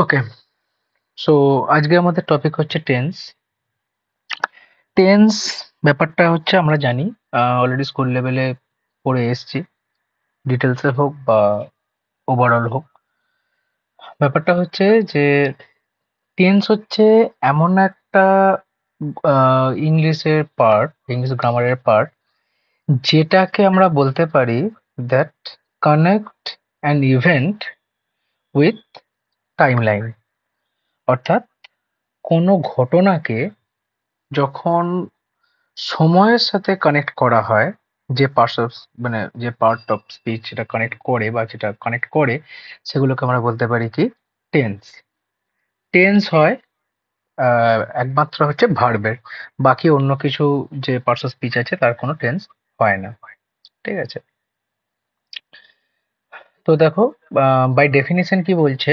ওকে, so আজকে আমাদের topic হচ্ছে টেন্স। টেন্স ব্যাপারটা হচ্ছে আমরা জানি, অলরেডি স্কুল লেভেলে পড়ে এসেছি, ডিটেলসে হোক বা ওভারঅল হোক। ব্যাপারটা হচ্ছে যে টেন্স হচ্ছে এমন একটা ইংলিশের পার্ট, ইংলিশ গ্রামারের পার্ট, যেটাকে আমরা বলতে পারি that connect an event with timeline. অর্থাৎ কোনো ঘটনাকে যখন সময়ের সাথে কানেক্ট করা হয়, যে পার্টস অফ মানে যে পার্ট অফ স্পিচ যেটা কানেক্ট করে বা যেটা কানেক্ট করে, সেগুলোকে আমরা বলতে পারি কি টেন্স। টেন্স হয় একমাত্র হচ্ছে ভার্বের, বাকি অন্য কিছু যে পার্টস অফ স্পিচ আছে তার কোনো টেন্স হয় না। ঠিক আছে, তো দেখো বাই ডেফিনিশন কি বলছে।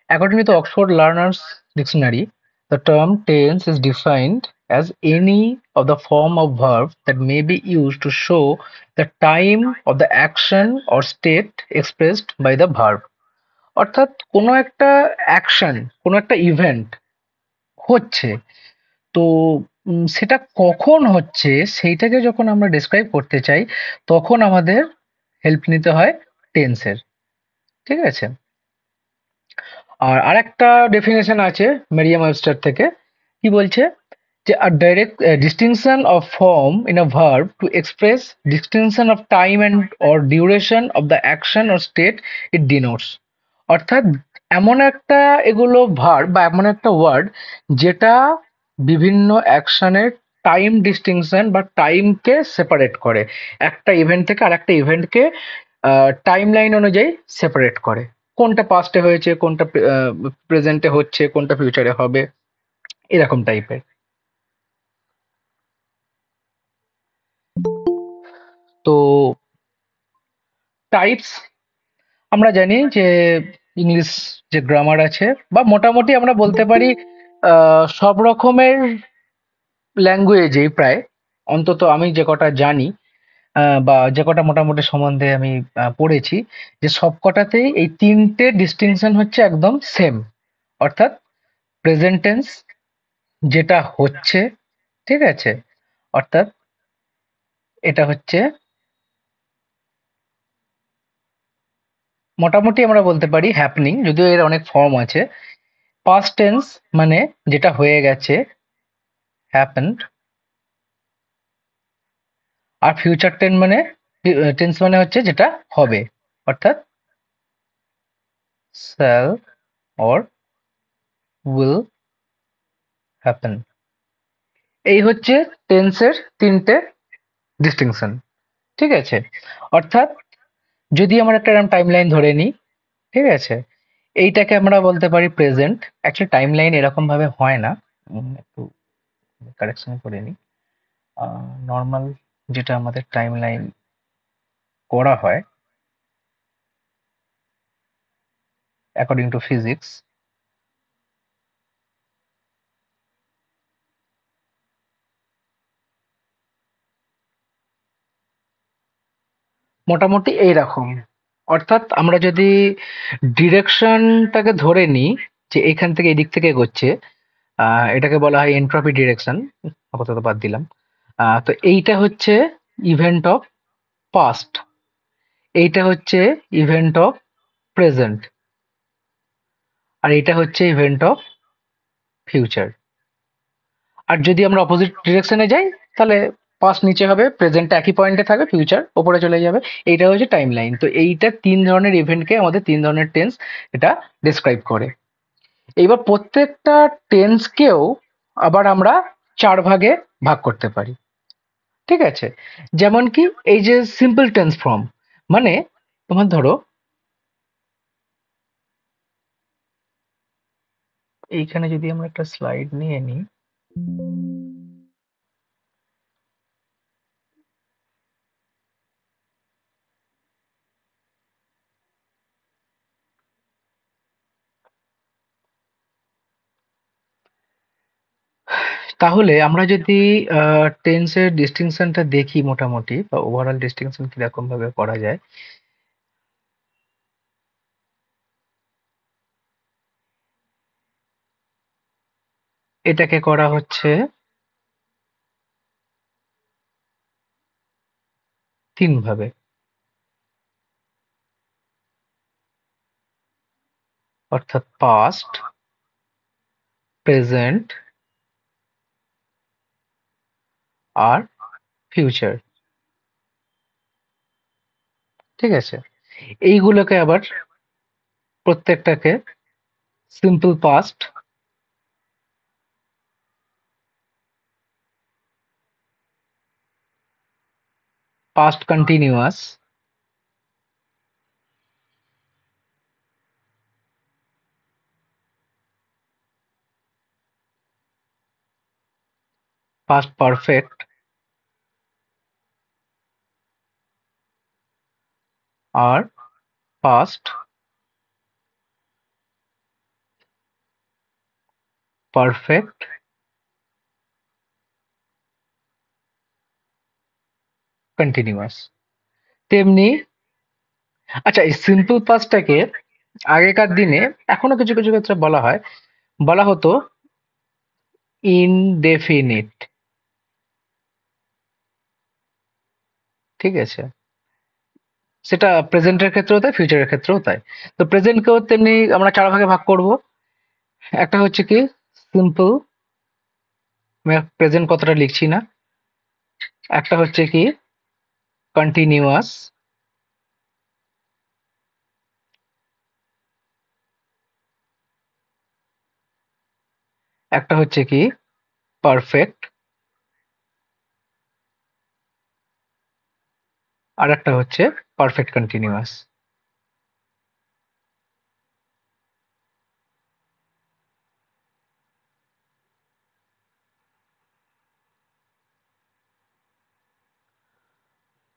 According to the Oxford Learner's Dictionary, the term tense is defined as any of the form of verb that may be used to show the time of the action or state expressed by the verb. অর্থাৎ কোনো একটা action, কোনো একটা event হচ্ছে, তো সেটা কখন হচ্ছে সেইটাকে যখন আমরা ডেসক্রাইব করতে চাই, তখন আমাদের হেল্প নিতে হয় টেন্সের। ঠিক আছে, আর আরেকটা ডেফিনেশন আছে মেরিয়াম ওয়েবস্টার থেকে। কি বলছে যে a direct distinction of form in a verb to express distinction of time and or duration of the action or state it denotes। অর্থাৎ এমন একটা এগুলো ভার্ব বা এমন একটা ওয়ার্ড যেটা বিভিন্ন অ্যাকশনের টাইম ডিস্টিংশন বা টাইমকে সেপারেট করে, একটা ইভেন্ট থেকে আরেকটা ইভেন্টকে টাইম লাইন অনুযায়ী সেপারেট করে, কোনটা পাস্টে হয়েছে, কোনটা প্রেজেন্টে হচ্ছে, কোনটা ফিউচারে হবে, এরকম টাইপের। তো টাইপস আমরা জানি যে ইংলিশ যে গ্রামার আছে, বা মোটামুটি আমরা বলতে পারি সব রকমের ল্যাঙ্গুয়েজেই প্রায়, অন্তত আমি যে কটা জানি বা যে কটা মোটামুটি সম্বন্ধে আমি পড়েছি, যে সব কটাতেই এই তিনটে ডিস্টিংশন হচ্ছে একদম সেম। অর্থাৎ প্রেজেন্ট টেন্স যেটা হচ্ছে, ঠিক আছে, অর্থাৎ এটা হচ্ছে মোটামুটি আমরা বলতে পারি হ্যাপনিং, যদিও এর অনেক ফর্ম আছে। পাস্ট টেন্স মানে যেটা হয়ে গেছে, হ্যাপেন্ড। আর ফিউচার টেন্স মানে হচ্ছে যেটা হবে, অর্থাৎ শ্যাল অর উইল হ্যাপেন। এই হচ্ছে টেন্সের তিনটে ডিস্টিংশন। ঠিক আছে, অর্থাৎ যদি আমরা একটা এরকম টাইম লাইন ধরে নিই, ঠিক আছে, এইটাকে আমরা বলতে পারি প্রেজেন্ট। অ্যাকচুয়ালি টাইম লাইন এরকম ভাবে হয় না, একটু কারেকশন করে নিই। নর্মাল যেটা আমাদের টাইম লাইন করা হয় অ্যাকর্ডিং টু ফিজিক্স, মোটামুটি এইরকম। অর্থাৎ আমরা যদি ডিরেকশনটাকে ধরে নিই যে এখান থেকে এদিক থেকে এগোচ্ছে, এটাকে বলা হয় এন্ট্রপি ডিরেকশন, আপাতত বাদ দিলাম। তো এইটা হচ্ছে ইভেন্ট অফ পাস্ট, এইটা হচ্ছে ইভেন্ট অফ প্রেজেন্ট, আর এটা হচ্ছে ইভেন্ট অফ ফিউচার। আর যদি আমরা অপোজিট ডিরেকশনে যাই, তাহলে পাস্ট নিচে হবে, প্রেজেন্ট একই পয়েন্টে থাকবে, ফিউচার ওপরে চলে যাবে। এইটা হচ্ছে টাইম লাইন। তো এইটা তিন ধরনের ইভেন্টকে আমাদের তিন ধরনের টেন্স এটা ডেসক্রাইব করে। এইবার প্রত্যেকটা টেন্সকেও আবার আমরা চার ভাগে ভাগ করতে পারি। ঠিক আছে, যেমন কি এই যে সিম্পল টেন্স ফর্ম, মানে তোমার ধরো এইখানে যদি আমরা একটা স্লাইড নিয়ে নিই, তাহলে আমরা যদি টেন্সের ডিস্টিংশনটা দেখি মোটামুটি, বা ওভারঅল ডিস্টিংশন কিরকম ভাবে করা যায়। এটাকে করা হচ্ছে ৩ ভাবে, অর্থাৎ পাস্ট, প্রেজেন্ট আর ফিউচার। ঠিক আছে? এইগুলোকে আবার প্রত্যেকটাকে simple past, past continuous, past perfect আর পাস্ট পারফেক্ট কন্টিনিউয়াস। তেমনি আচ্ছা, এই সিম্পল পাস্টটাকে আগেকার দিনে, এখনো কিছু কিছু ক্ষেত্রে বলা হতো ইনডেফিনিট। ঠিক আছে? সেটা প্রেজেন্টের ক্ষেত্রেও তাই, ফিউচারের ক্ষেত্রেও তাই। তো প্রেজেন্টকেও তেমনি আমরা ৪ ভাগে ভাগ করব। একটা হচ্ছে কি সিম্পল, আমি প্রেজেন্ট কথাটা লিখছি না। একটা হচ্ছে কি কন্টিনিউয়াস, একটা হচ্ছে কি পারফেক্ট, আর একটা হচ্ছে পারফেক্ট কন্টিনিউয়াস।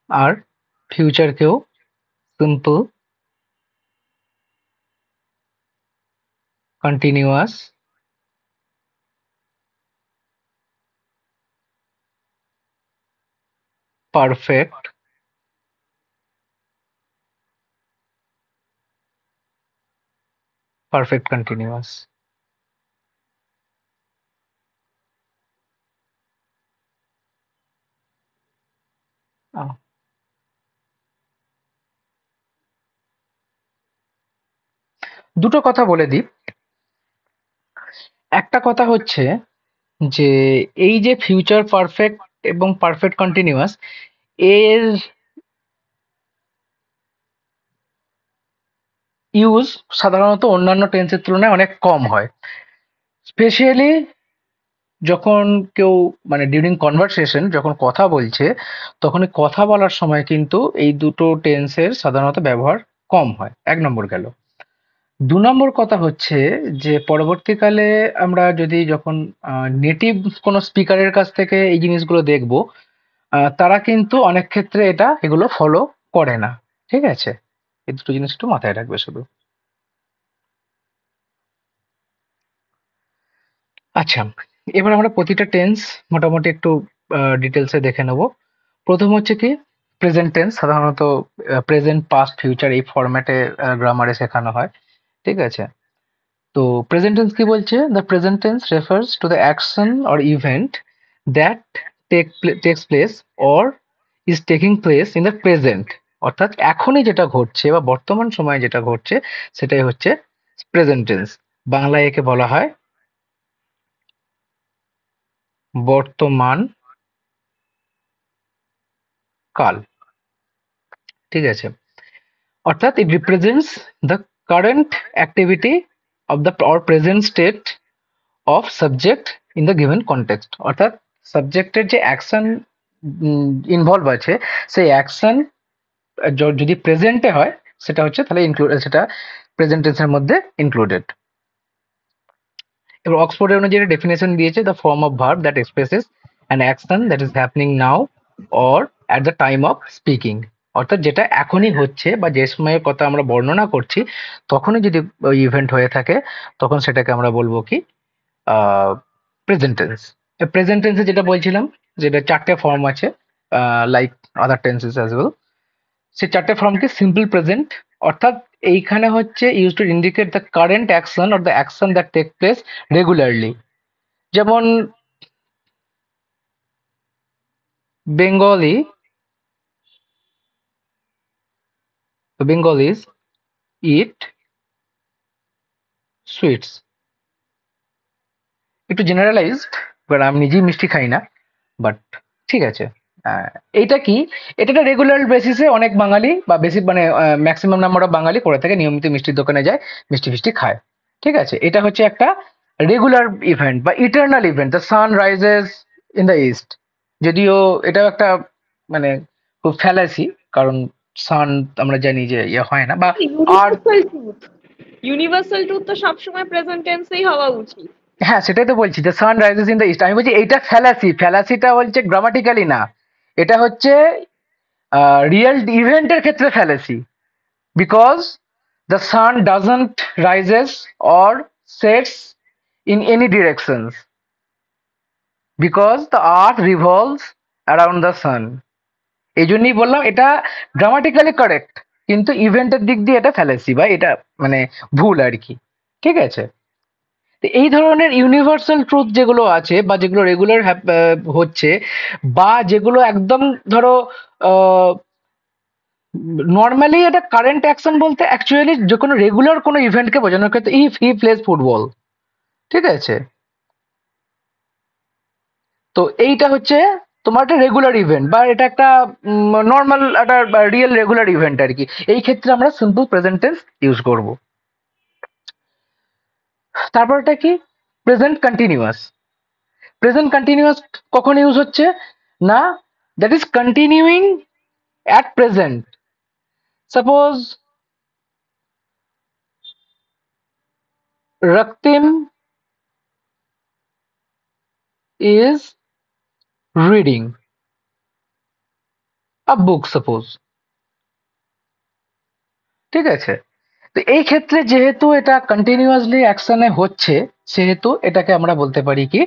আর ফিউচারকেও simple, continuous, perfect, perfect continuous. দুটো কথা বলে দিই। একটা কথা হচ্ছে যে এই যে ফিউচার পারফেক্ট এবং পারফেক্ট কন্টিনিউয়াস, এর ইউজ সাধারণত অন্যান্য টেন্সের তুলনায় অনেক কম হয়। স্পেশালি যখন কেউ মানে ডিউরিং কনভারসেশন যখন কথা বলছে, তখন এই কথা বলার সময় কিন্তু এই দুটো টেন্সের সাধারণত ব্যবহার কম হয়। ১ নম্বর গেল। ২ নম্বর কথা হচ্ছে যে পরবর্তীকালে আমরা যদি যখন নেটিভ কোনো স্পিকারের কাছ থেকে এই জিনিসগুলো দেখব, তারা কিন্তু অনেক ক্ষেত্রে এগুলো ফলো করে না। ঠিক আছে? এই দুটো জিনিস একটু মাথায় রাখবে শুধু। আচ্ছা, এবার আমরা প্রতিটা টেন্স মোটামুটি একটু ডিটেলসে দেখে নেব। প্রথম হচ্ছে কি প্রেজেন্ট টেন্স, সাধারণত প্রেজেন্ট, পাস্ট, ফিউচার এই ফরম্যাটে গ্রামারে শেখানো হয়। ঠিক আছে? তো প্রেজেন্ট টেন্স কি বলছে? The present tense refers to the action or event that takes place or is taking place in the present. অর্থাৎ এখনই যেটা ঘটছে বা বর্তমান সময়ে যেটা ঘটছে সেটাই হচ্ছে প্রেজেন্ট টেন্স। বাংলায় একে বলা হয় বর্তমান কাল। ঠিক আছে? অর্থাৎ it represents the current activity of the or present state of subject in the given context। অর্থাৎ সাবজেক্টের যে অ্যাকশন ইনভলভ আছে, সেই অ্যাকশন যদি প্রেজেন্টে হয় সেটা হচ্ছে তাহলে সেটা প্রেজেন্ট টেন্সের মধ্যে ইনক্লুডেড। এবার অক্সফোর্ডের অনুযায়ী ডেফিনেশন দিয়েছে the form of verb that expresses an action that is happening now or at the time of speaking. অর্থাৎ যেটা এখনই হচ্ছে বা যে সময়ের কথা আমরা বর্ণনা করছি তখনই যদি ওই ইভেন্ট হয়ে থাকে, তখন সেটাকে আমরা বলবো কি প্রেজেন্ট টেন্স। প্রেজেন্ট টেন্সে যেটা বলছিলাম, যেটা ৪টে ফর্ম আছে like other tenses as well. সেই ৪টে ফর্ম কি সিম্পল প্রেজেন্ট, অর্থাৎ এইখানে হচ্ছে use to indicate the current action or the action that take place regularly. যেমন Bengalis eat sweets. একটু জেনারেলাইজড, বাট আমি নিজেই মিষ্টি খাই না, বাট ঠিক আছে। এইটা কি, এটা একটা রেগুলার বেসিসে অনেক বাঙালি বা বেশি মানে ম্যাক্সিমাম নাম্বার অফ বাঙালি করে থাকে, নিয়মিত মিষ্টির দোকানে যায়, মিষ্টি ফিষ্টি খায়। ঠিক আছে, এটা হচ্ছে একটা রেগুলার ইভেন্ট বা eternal event, the sun rises in the east. যদিও এটাও একটা মানে খুব ফ্যালাসি, কারণ সান আমরা জানি যে ইয়ে হয় না, বা আর্থ। ইউনিভার্সাল ট্রুথ, ইউনিভার্সাল ট্রুথ তো সবসময় প্রেজেন্ট টেন্সেই হওয়া উচিত। হ্যাঁ, সেটাই তো বলছি যে sun rises in the east, আমি বলছি এইটা ফ্যালাসি। ফ্যালাসিটা হচ্ছে গ্রামাটিক্যালি না, এটা হচ্ছে রিয়েল ইভেন্টের ক্ষেত্রে fallacy. Because the sun doesn't rises or sets in any directions, because the earth revolves around the sun. এই জন্যই বললাম এটা গ্রামাটিক্যালি কারেক্ট, কিন্তু ইভেন্টের দিক দিয়ে এটা ফ্যালাসি বা এটা মানে ভুল আর কি। ঠিক আছে, তো এই ধরনের ইউনিভার্সাল ট্রুথ যেগুলো আছে বা যেগুলো রেগুলার হচ্ছে, বা যেগুলো একদম ধরো নর্মালি এটা কারেন্ট অ্যাকশন বলতে অ্যাকচুয়ালি যে কোনো রেগুলার কোনো ইভেন্টকে বোঝানোর ক্ষেত্রে, ইফ হি প্লেজ ফুটবল, ঠিক আছে, তো এইটা হচ্ছে তোমার একটা রেগুলার ইভেন্ট বা এটা একটা নর্মাল একটা রিয়েল রেগুলার ইভেন্ট আর কি। এই ক্ষেত্রে আমরা সিম্পল প্রেজেন্ট টেন্স ইউজ করব। তারপর এটা কি, প্রেজেন্ট কন্টিনিউয়াস। প্রেজেন্ট কন্টিনিউয়াস কখন ইউজ হচ্ছে না, that is continuing at present. Suppose Raktim is reading a book suppose, ঠিক আছে। তো এই ক্ষেত্রে যেহেতু এটা কন্টিনিউয়াসলি অ্যাকশনে হচ্ছে, সেহেতু এটাকে আমরা বলতে পারি কি,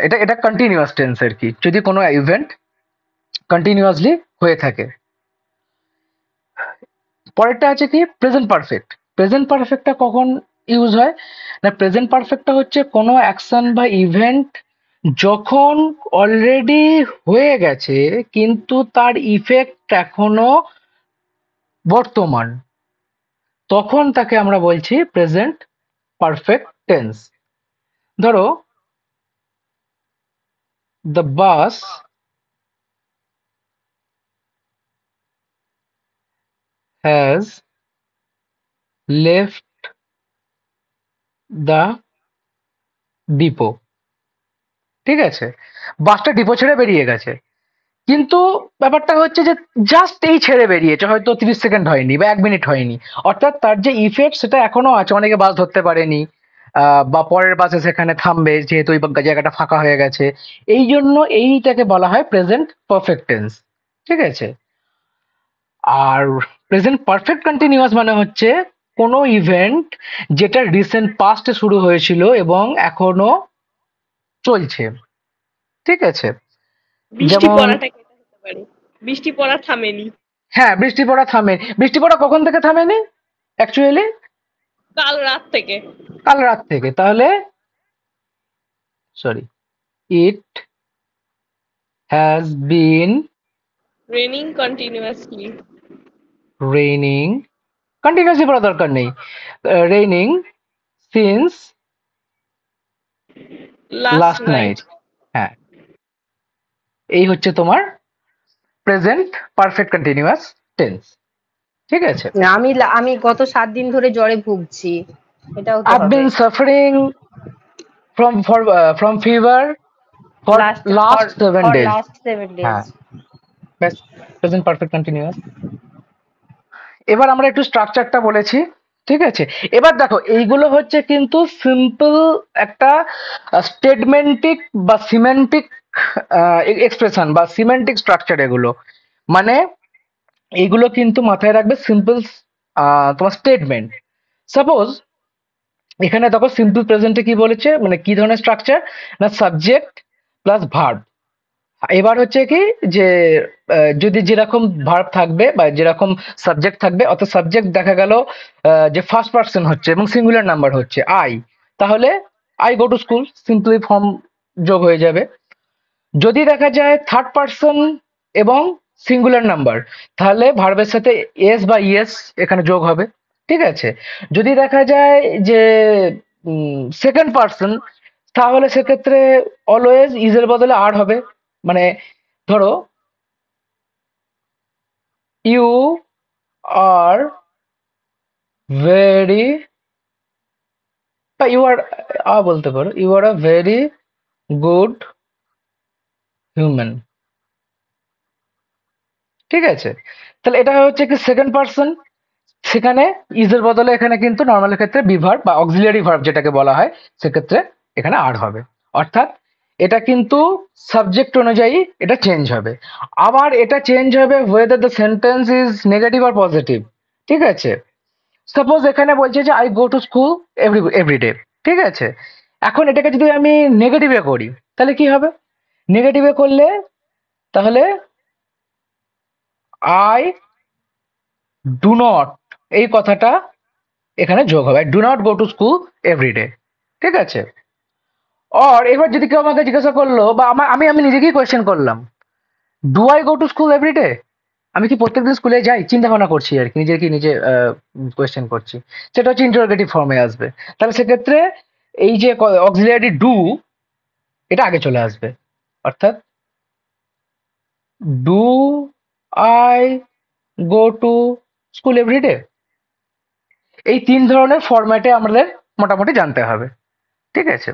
এটা এটা কন্টিনিউয়াস টেন্স আর কি, যদি কোনো ইভেন্ট কন্টিনিউয়াসলি হয়ে থাকে। পরেরটা আছে কি, প্রেজেন্ট পারফেক্ট। প্রেজেন্ট পারফেক্টটা কখন ইউজ হয় না, প্রেজেন্ট পারফেক্টটা হচ্ছে কোনো অ্যাকশন বা ইভেন্ট যখন অলরেডি হয়ে গেছে কিন্তু তার ইফেক্ট এখনো বর্তমান, তখন তাকে আমরা বলছি প্রেজেন্ট পারফেক্ট টেন্স। ধরো, the bus has left the depot, ঠিক আছে, বাসটা ডিপো ছেড়ে বেরিয়ে গেছে, কিন্তু ব্যাপারটা হচ্ছে যে জাস্ট এই ছেড়ে বেরিয়েছে, হয়তো 30 সেকেন্ড হয়নি বা 1 মিনিট হয়নি, অর্থাৎ তার যে ইফেক্ট সেটা এখনো আছে, অনেকে বাস ধরতে পারেনি, বা পরের বাসে সেখানে থামবে যেহেতু ওই জায়গাটা ফাঁকা হয়ে গেছে। এই জন্য এইটাকে বলা হয় প্রেজেন্ট পারফেক্ট টেন্স, ঠিক আছে। আর প্রেজেন্ট পারফেক্ট কন্টিনিউয়াস মানে হচ্ছে কোনো ইভেন্ট যেটা রিসেন্ট পাস্টে শুরু হয়েছিল এবং এখনো চলছে, ঠিক আছে। বৃষ্টি যেমন, পড়াটা কেটে হতে পারে, বৃষ্টি পড়া থামেনি। হ্যাঁ, বৃষ্টি পড়া থামে। বৃষ্টি পড়া কখন থেকে থামেনি অ্যাকচুয়ালি? কাল রাত থেকে। কাল রাত থেকে। তাহলে sorry, it has been raining continuously. Raining, continuously পড়া দরকার নেই, raining since last last night. Night. হ্যাঁ, এই হচ্ছে তোমার প্রেজেন্ট পারফেক্ট কন্টিনিউয়াস টেন্স, ঠিক আছে। আমি আমি গত 7 দিন ধরে জ্বরে ভুগছি, এটাও তো I've হবে। been suffering from fever for last 7 days. Last 7 days. হ্যাঁ, ব্যাস, প্রেজেন্ট পারফেক্ট কন্টিনিউয়াস। এবার আমরা একটু স্ট্রাকচারটা বলেছি, ঠিক আছে। এবার দেখো, এইগুলো হচ্ছে কিন্তু সিম্পল একটা স্টেটমেন্টিক বা সিমেন্টিক এক্সপ্রেশন বা সিমেন্টিক স্ট্রাকচার এগুলো, মানে এইগুলো কিন্তু মাথায় রাখবে সিম্পল তোমার স্টেটমেন্ট। সাপোজ এখানে দেখো সিম্পল প্রেজেন্টে কি বলেছে, মানে কি ধরনের স্ট্রাকচার না, সাবজেক্ট প্লাস ভার্ব। এবার হচ্ছে কি যে যদি যেরকম ভার্ব থাকবে বা যেরকম সাবজেক্ট থাকবে, অর্থাৎ সাবজেক্ট দেখা গেল যে ফার্স্ট পার্সন হচ্ছে এবং সিঙ্গুলার নাম্বার হচ্ছে আই, তাহলে I go to school, simply form যোগ হয়ে যাবে। যদি দেখা যায় থার্ড পার্সন এবং সিঙ্গুলার নাম্বার, তাহলে ভার্বের সাথে এস বা ইএস এখানে যোগ হবে, ঠিক আছে। যদি দেখা যায় যে সেকেন্ড পার্সন, তাহলে সেক্ষেত্রে অলওয়েজ ইজের বদলে আর হবে। মানে ধরো ইউ আর ভেরি, বা ইউ আর বলতে পারো you are a very good human, ঠিক আছে। তাহলে এটা হচ্ছে কি সেকেন্ড পার্সন, সেখানে ইজের বদলে এখানে কিন্তু নর্মালের ক্ষেত্রে বি ভার্ব বা অক্সিলিয়ারি ভার্ব যেটাকে বলা হয়, সেক্ষেত্রে এখানে আর হবে। অর্থাৎ এটা কিন্তু সাবজেক্ট অনুযায়ী এটা চেঞ্জ হবে। আবার এটা চেঞ্জ হবে whether the sentence is negative আর পজিটিভ, ঠিক আছে। সাপোজ এখানে বলছে যে I go to school every day, ঠিক আছে। এখন এটাকে যদি আমি নেগেটিভে করি, তাহলে কি হবে? নেগেটিভে করলে তাহলে আই ডু নট, এই কথাটা এখানে যোগ হবে, do not go to school every day, ঠিক আছে। আর এবার যদি কেউ আমাকে জিজ্ঞাসা করলো, বা আমি আমি নিজেকেই কোয়েশ্চেন করলাম, do I go to school every day, আমি কি প্রত্যেকদিন স্কুলে যাই, চিন্তা ভাবনা করছি আর কি, নিজেকে নিজে কোয়েশ্চেন করছি, সেটা হচ্ছে ইন্টারোগেটিভ ফর্মে আসবে। তাহলে সেক্ষেত্রে এই যে অক্সিলিয়ারি ডু, এটা আগে চলে আসবে। অর্থাৎ do I go to school every day, এই তিন ধরনের ফরম্যাটে আমাদের মোটামুটি জানতে হবে, ঠিক আছে।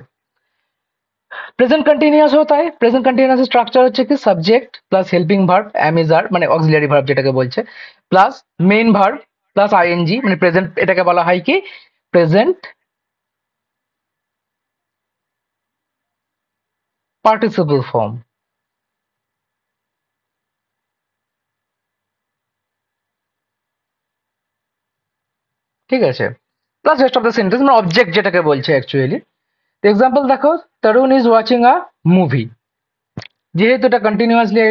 প্রেজেন্ট কন্টিনিউয়াস होता है। প্রেজেন্ট কন্টিনিউয়াস স্ট্রাকচার হচ্ছে কি subject plus helping verb am is are, মানে অক্সিলিয়ারি ভার্ব যেটাকে বলছে, plus main verb plus ING, মানে প্রেজেন্ট, এটাকে বলা হয় কি প্রেজেন্ট পার্টিসিপল ফর্ম, ঠিক আছে। Plus rest of the sentence, মানে অবজেক্ট যেটাকে বলছে অ্যাকচুয়ালি। এক্সাম্পল দেখো, Tarun is watching a movie, যেহেতু এটা কন্টিনিউয়াসলি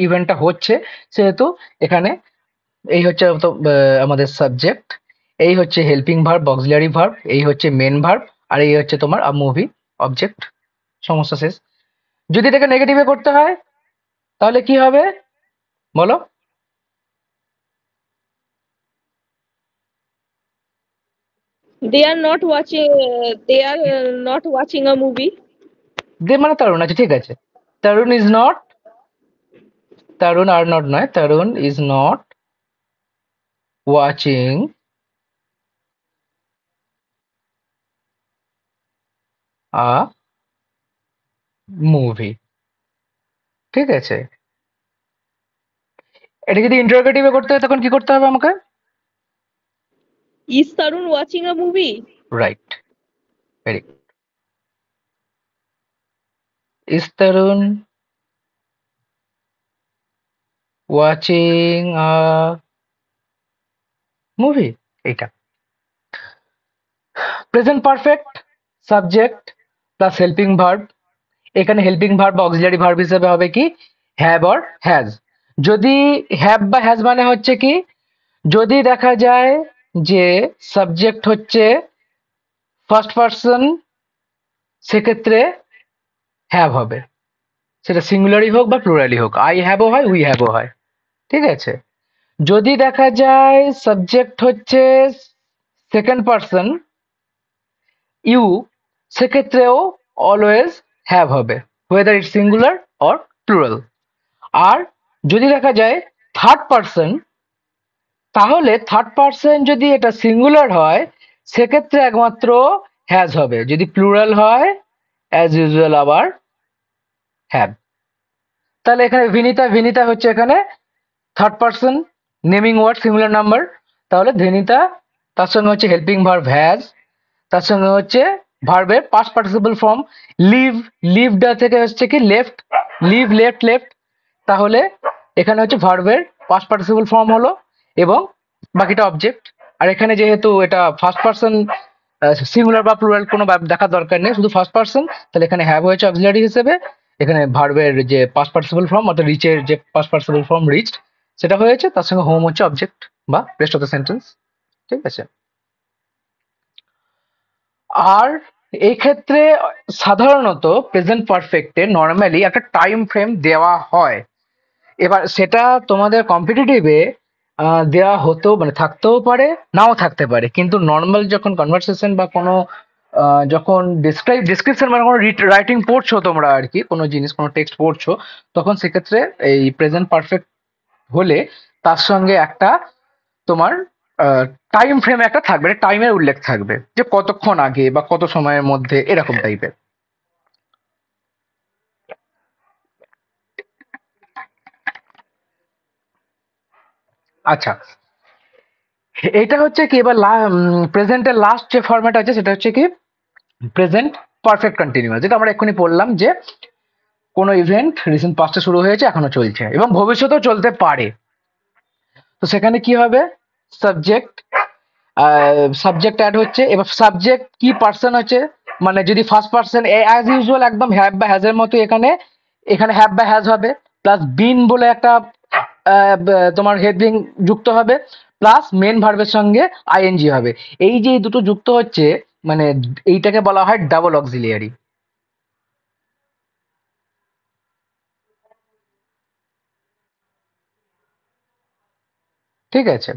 ইভেন্টটা হচ্ছে, সেহেতু এখানে এই হচ্ছে তো আমাদের সাবজেক্ট, এই হচ্ছে হেল্পিং ভার্ব অক্সিলারি ভার্ব, এই হচ্ছে মেন ভার্ব, আর এই হচ্ছে তোমার মুভি অবজেক্ট, সমস্যা শেষ। যদি এটাকে নেগেটিভে করতে হয়, তাহলে কি হবে বলো? They are not watching a movie. দে মানে তরুণ আছে, ঠিক আছে। Tarun is not, Tarun are not নয়, Tarun is not watching a movie, ঠিক আছে। এটা যদি ইন্টারোগেটিভে করতে হয়, তখন কি করতে হবে আমাকে? Is Tarun watching a movie? Right, very good. Is Tarun watching a movie, এইটা। Present perfect subject plus helping verb, এখানে হেল্পিং ভার্ব বা অক্সিলারি ভার্ব হিসেবে হবে কি হ্যাভ অর হ্যাজ। যদি হ্যাভ বা হ্যাজ মানে হচ্ছে কি, যদি দেখা যায় যে সাবজেক্ট হচ্ছে ফার্স্ট পার্সন, সেক্ষেত্রে হ্যাভ হবে, সেটা সিঙ্গুলারই হোক বা প্লুরালি হোক, আই হ্যাভও হয় উই হ্যাভও হয়, ঠিক আছে। যদি দেখা যায় সাবজেক্ট হচ্ছে সেকেন্ড পার্সন ইউ, সেক্ষেত্রেও অলওয়েজ হ্যাভ হবে, whether it's singular or plural. আর যদি দেখা যায় থার্ড পার্সন, তাহলে থার্ড পার্সন যদি এটা সিঙ্গুলার হয়, সেক্ষেত্রে একমাত্র হ্যাজ হবে, যদি প্লুরাল হয় অ্যাজ ইউজুয়াল আবার হ্যাভ। তাহলে এখানে ভিনিতা, ভিনিতা হচ্ছে এখানে third person naming word singular number, তাহলে ভিনিতা, তার সঙ্গে হচ্ছে হেল্পিং ভার্ব হ্যাজ, তার সঙ্গে হচ্ছে ভার্বের পাস্ট পার্টিসিপল ফর্ম লিভ, লিভটা থেকে হচ্ছে কি লেফট, লিভ লেফট লেফট, তাহলে এখানে হচ্ছে ভার্বের পাস্ট পার্টিসিপল ফর্ম হলো, এবং বাকিটা অবজেক্ট। আর এখানে যেহেতু এটা ফার্স্ট পার্সন সিঙ্গুলার বা প্লুরাল কোনো দেখার দরকার নেই, শুধু ফার্স্ট পার্সন, তাহলে এখানে হ্যাভ হয়েছে অক্সিলারি হিসেবে, এখানে ভার্বের যে পাস্ট পার্টিসিপল ফর্ম অর্থাৎ রিচের যে পাস্ট পার্টিসিপল ফর্ম রিচড, সেটা হয়েছে, তার সঙ্গে হোম হচ্ছে অবজেক্ট বা রেস্ট অফ দ্য সেন্টেন্স, ঠিক আছে। আর এই ক্ষেত্রে সাধারণত প্রেজেন্ট পারফেক্টে নর্মালি একটা টাইম ফ্রেম দেওয়া হয়। এবার সেটা তোমাদের কম্পিটিটিভে দেওয়া হতো, মানে থাকতেও পারে, নাও থাকতে পারে, কিন্তু নর্মাল যখন কনভারসেশন বা কোনো যখন ডিসক্রিপশন মানে কোনো রাইটিং পড়ছো তোমরা আর কি, কোনো জিনিস কোনো টেক্সট পড়ছো, তখন সেক্ষেত্রে এই প্রেজেন্ট পারফেক্ট হলে তার সঙ্গে একটা তোমার টাইম ফ্রেম একটা থাকবে, টাইমের উল্লেখ থাকবে যে কতক্ষণ আগে বা কত সময়ের মধ্যে, এরকম টাইপের। আচ্ছা, এটা হচ্ছে কি, এবার প্রেজেন্টের লাস্ট যে ফরম্যাট আছে সেটা হচ্ছে কি প্রেজেন্ট পারফেক্ট কন্টিনিউয়াস, যেটা আমরা এক্ষুনি বললাম যে কোনো ইভেন্ট রিসেন্ট পাস্টে শুরু হয়েছে, এখনো চলছে এবং ভবিষ্যতেও চলতে পারে। তো সেখানে কি হবে, সাবজেক্ট সাবজেক্ট অ্যাড হচ্ছে। এবার সাবজেক্ট কি পার্সন হচ্ছে, মানে যদি ফার্স্ট পার্সন অ্যাজ ইউজুয়াল একদম হ্যাভ বা হ্যাজ এর মতো এখানে এখানে হ্যাভ বা হ্যাজ হবে, প্লাস বিন বলে একটা তোমার হেডিং যুক্ত হবে, প্লাস মেন ভার্বের সঙ্গে আইএনজি হবে। এই যে দুটো যুক্ত হচ্ছে, মানে এইটাকে বলা হয় ডাবল অক্সিলিয়ারি। ঠিক আছে,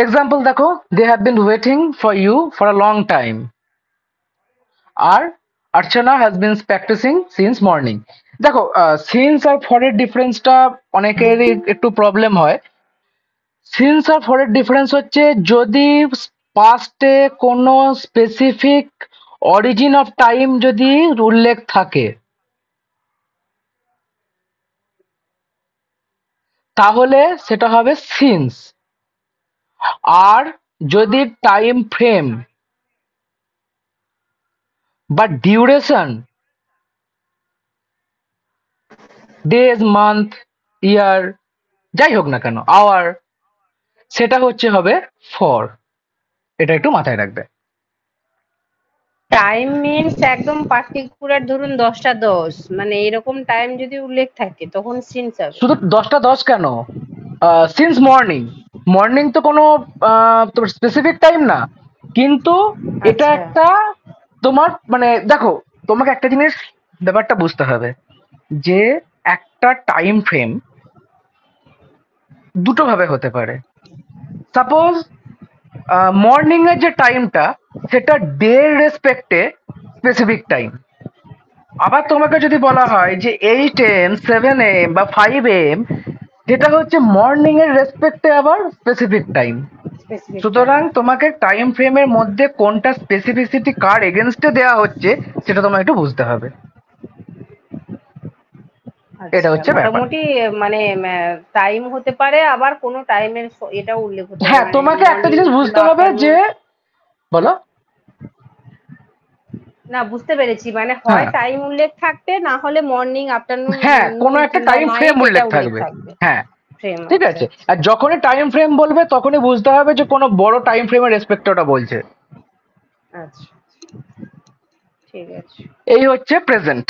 এক্সাম্পল দেখো, they have been waiting for you for a long time, আর Archana has been practising since morning. দেখো, সিন্স আর ফরের ডিফারেন্সটা অনেকেরই একটু প্রবলেম হয়। সিন্স আর ফরের ডিফারেন্স হচ্ছে যদি পাস্টে কোনো স্পেসিফিক অরিজিন অফ টাইম যদি উল্লেখ থাকে, তাহলে সেটা হবে সিন্স। আর যদি টাইম ফ্রেম বা ডিউরেশন, ডেজ, মান্থ, ইয়ার, যাই হোক না কেন, আওয়ার, সেটা হচ্ছে হবে ফর। এটা একটু মাথায় রাখবে। টাইম মিনস একদম পার্টিকুলার, ধরুন 10টা 10, মানে এরকম টাইম যদি উল্লেখ থাকে তখন সিন্স হবে। শুধু 10টা 10 কেন, সিন্স মর্নিং, মর্নিং তো কোনো তোমার স্পেসিফিক টাইম না, কিন্তু এটা আচ্ছা, একটা তোমার মানে দেখো, তোমাকে একটা জিনিস ব্যাপারটা বুঝতে হবে যে একটা টাইম ফ্রেম দুটো ভাবে হতে পারে। সাপোজ মর্নিং এর যে টাইমটা সেটা ডে রেসপেক্টে স্পেসিফিক টাইম। আবার তোমাকে যদি বলা হয় যে 8 AM, 7 AM বা 5 AM, সেটা হচ্ছে মর্নিং এর রেসপেক্টে আবার স্পেসিফিক টাইম। Specific time. সুতরাং তোমাকে টাইম ফ্রেমের মধ্যে কোনটা স্পেসিফিসিটি কার এগেনস্টে দেওয়া হচ্ছে সেটা তোমায় একটু বুঝতে হবে। এটা আচ্ছা, হচ্ছে ব্যাপার। মোটামুটি মানে টাইম হতে পারে, আবার কোনো টাইমের এটা উল্লেখ হতে পারে, হ্যাঁ, মানে তোমাকে একটা মর্নিং জিনিস বুঝতে কিংবা হবে আফটারনুন। যে, বলো। না, বুঝতে পেরেছি, মানে হয় হ্যাঁ, টাইম উল্লেখ থাকবে, না হলে মর্নিং, আফটারনুন, হ্যাঁ, কোনো নুন একটা কিংবা টাইম ফ্রেম নাইট এটা উল্লেখ উল্লেখ থাকবে। থাকবে। হ্যাঁ, ফ্রেম, ঠিক আচ্ছা আছে। আচ্ছা। আর যখনই টাইম ফ্রেম বলবে তখনই বুঝতে হবে যে কোনো বড় টাইম ফ্রেমের রেসপেক্টে ওটা বলছে। আচ্ছা, ঠিক আছে। এই হচ্ছে প্রেজেন্ট।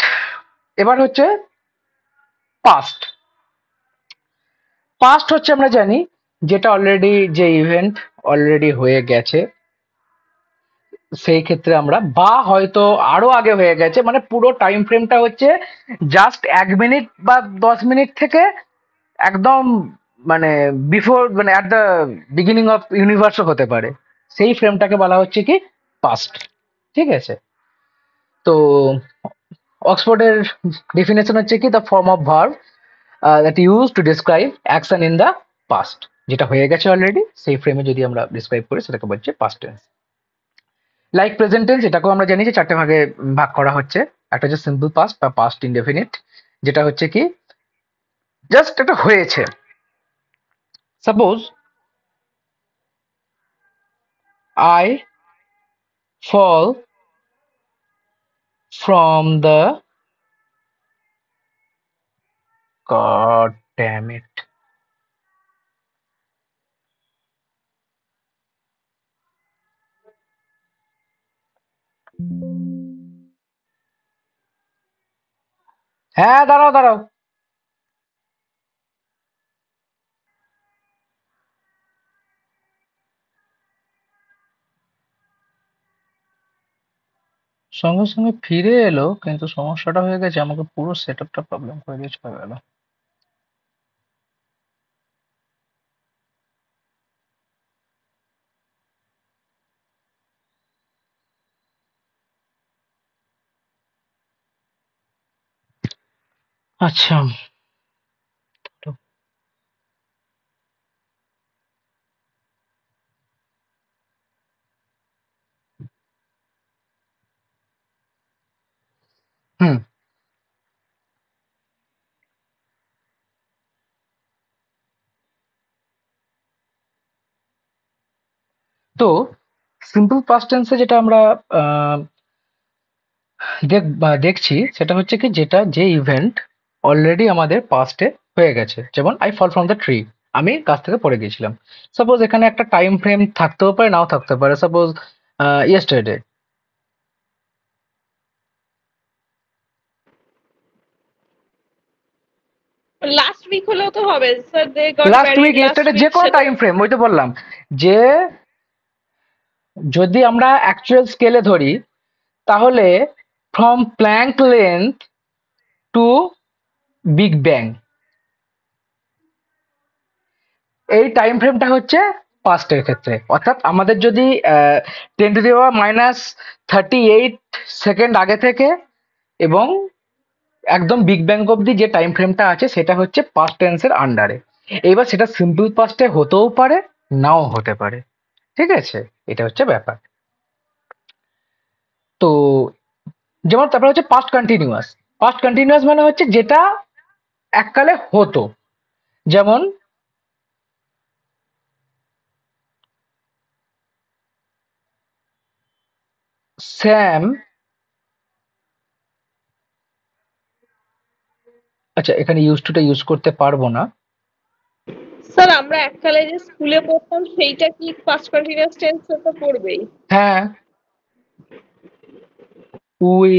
এবার হচ্ছে পাস্ট। পাস্ট হচ্ছে আমরা জানি যেটা অলরেডি, যে ইভেন্ট অলরেডি হয়ে গেছে, সেই ক্ষেত্রে আমরা বা হয়তো আরো আগে হয়ে গেছে, মানে পুরো টাইম ফ্রেমটা হচ্ছে জাস্ট 1 মিনিট বা 10 মিনিট থেকে একদম মানে বিফোর, মানে অ্যাট দ্য বিগিনিং অফ ইউনিভার্সও হতে পারে, সেই ফ্রেমটাকে বলা হচ্ছে কি পাস্ট। ঠিক আছে, তো অক্সফোর্ডের ডেফিনেশন হচ্ছে কি the form of verb that use to describe action in the past, যেটা হয়ে গেছে অলরেডি সেই ফ্রেমে যদি আমরা ডিসক্রাইব করি সেটাকে বলছে past tense. Like present tense, এটাকেও আমরা জানি যে 4টে ভাগে ভাগ করা হচ্ছে। একটা হচ্ছে সিম্পল পাস্ট বা পাস্ট ইনডেফিনিট, যেটা হচ্ছে কি জাস্ট একটা হয়েছে। Suppose I fall from the, god damn it, হ্যাঁ দাঁড়াও দাঁড়াও, সঙ্গে সঙ্গে ফিরে এলো, কিন্তু সমস্যাটা হয়ে গেছে আমাকে পুরো সেটআপটা প্রবলেম করে দিয়ে চলে গেল। আচ্ছা, তো হুম তো সিম্পল পাস্ট টেন্সে যেটা আমরা আহ, দেখছি সেটা হচ্ছে কি, যেটা যে ইভেন্ট অলরেডি আমাদের পাস্টে হয়ে গেছে। যেমন I fall from the tree, আমি গাছ থেকে পড়ে গিয়েছিলাম। সাপোজ এখানে একটা টাইম ফ্রেম থাকতেও পারে, নাও থাকতে পারে। Suppose yesterday. লাস্ট উইক হলেও তো হবে sir, they got last married week, last yesterday, যে উইক, কোনো সেটা টাইম ফ্রেম। ওই তো বললাম যে যদি আমরা অ্যাকচুয়াল স্কেলে ধরি, তাহলে from Planck length to big bang, এই টাইম ফ্রেমটা হচ্ছে পাস্টের ক্ষেত্রে। অর্থাৎ আমাদের যদি 10⁻−38 সেকেন্ড আগে থেকে এবং একদম বিগ ব্যাং অব্দি যে টাইম ফ্রেমটা আছে সেটা হচ্ছে পাস্ট টেন্সের আন্ডারে। এবার সেটা সিম্পল পাস্টে হতেও পারে, নাও হতে পারে। ঠিক আছে, এটা হচ্ছে ব্যাপার। তো যেমন তারপরে হচ্ছে পাস্ট কন্টিনিউয়াস। পাস্ট কন্টিনিউয়াস মানে হচ্ছে যেটা এককালে হতো। যেমন স্যাম, আচ্ছা এখানে ইউজ টুটা ইউজ করতে পারবো না। স্যার আমরা এককালে যে স্কুলে পড়তাম সেইটা কি পাস্ট কন্টিনিউয়াস টেন্সে তো পড়বেই। হ্যাঁ, উই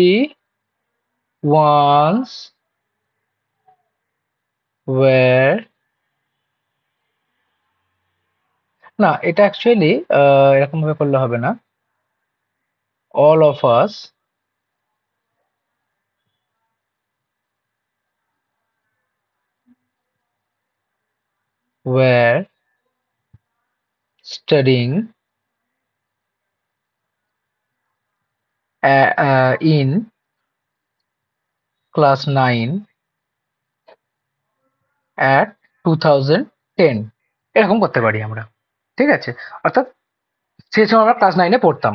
ওয়ান্স ওয়্যার, না এটা অ্যাকচুয়ালি এরকম ভাবে করলে হবে না। All of us were studying in class 9 at 2010, এরকম করতে পারি আমরা। ঠিক আছে, অর্থাৎ সেই সময় আমরা ক্লাস 9-এ পড়তাম,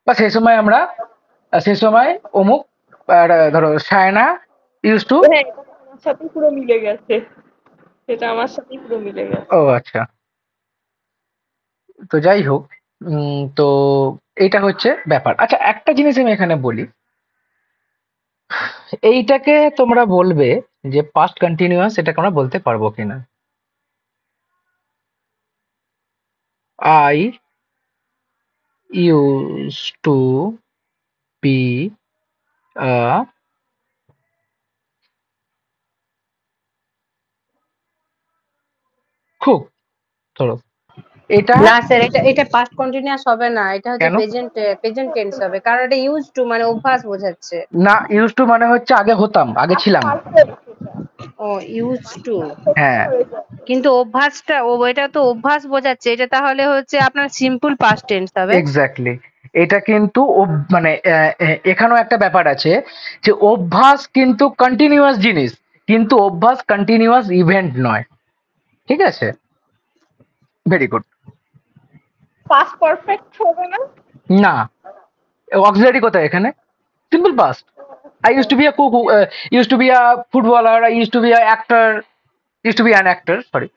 বা সেই সময় আমরা সেই সময় অমুক ধরো সায়না ইউজ টু। হ্যাঁ, এটা তো আমার সাথে পুরো মিলে গেছে, সেটা আমার সাথেই পুরো মিলে গেছে। ও আচ্ছা, তো যাই হোক, তো এইটা হচ্ছে ব্যাপার। আচ্ছা একটা জিনিস আমি এখানে বলি, এইটাকে তোমরা বলবে যে পাস্ট কন্টিনিউয়াস, এটাকে আমরা বলতে পারবো কিনা। I use to be a cook, ধরো এটা না স্যার, এটা এটা পাস্ট কন্টিনিউয়াস হবে না, এটা হচ্ছে কেন প্রেজেন্ট প্রেজেন্ট টেন্স হবে, কারণ এটা ইউজ টু মানে অভ্যাস বোঝাচ্ছে। না? ইউজ টু মানে হচ্ছে আগে হতাম, আগে ছিলাম। ও ইউজ টু, হ্যাঁ, কিন্তু অভ্যাসটা এটা তো অভ্যাস বোঝাচ্ছে, এটা তাহলে হচ্ছে আপনার সিম্পল পাস্ট টেন্স হবে। এক্স্যাক্টলি। এটা কিন্তু মানে এখানেও একটা ব্যাপার আছে যে অভ্যাস কিন্তু কন্টিনিউয়াস জিনিস, কিন্তু অভ্যাস কন্টিনিউয়াস ইভেন্ট নয়। ঠিক আছে, ভেরি গুড। পাস্ট পারফেক্ট হবে না? না, অক্সিলারি কোথায় এখানে? Simple past. I used to be a cook, used to be a footballer, I used to be a actor, used to be an actor, sorry,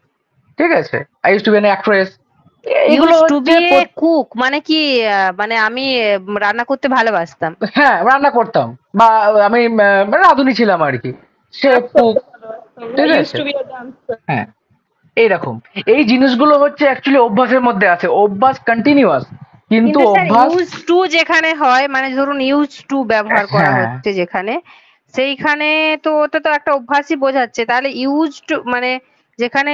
ঠিক আছে, I used to be an actress। এগুলো use to হচ্ছে B a cook মানে কি, মানে আমি রান্না করতে ভালোবাসতাম। হ্যাঁ, রান্না করতাম, বা আমি মানে রাঁধুনি ছিলাম আর কি, সে ডান্স কুক। করতে ভালোবাসতাম, ঠিক আই ইউজড আছে, টু বি আ ডান্সার। হ্যাঁ, এইরকম। এই জিনিসগুলো হচ্ছে অ্যাকচুয়ালি অভ্যাসের মধ্যে আছে, অভ্যাস কন্টিনিউয়াস, কিন্তু কিন্তু স্যার অভ্যাস। ইউজ টু যেখানে হয়, মানে ধরুন ইউজ টু ব্যবহার করা হ্যাঁ, হচ্ছে যেখানে, সেইখানে তো ওটা তো একটা অভ্যাসই বোঝাচ্ছে, তাহলে ইউজ টু মানে যেখানে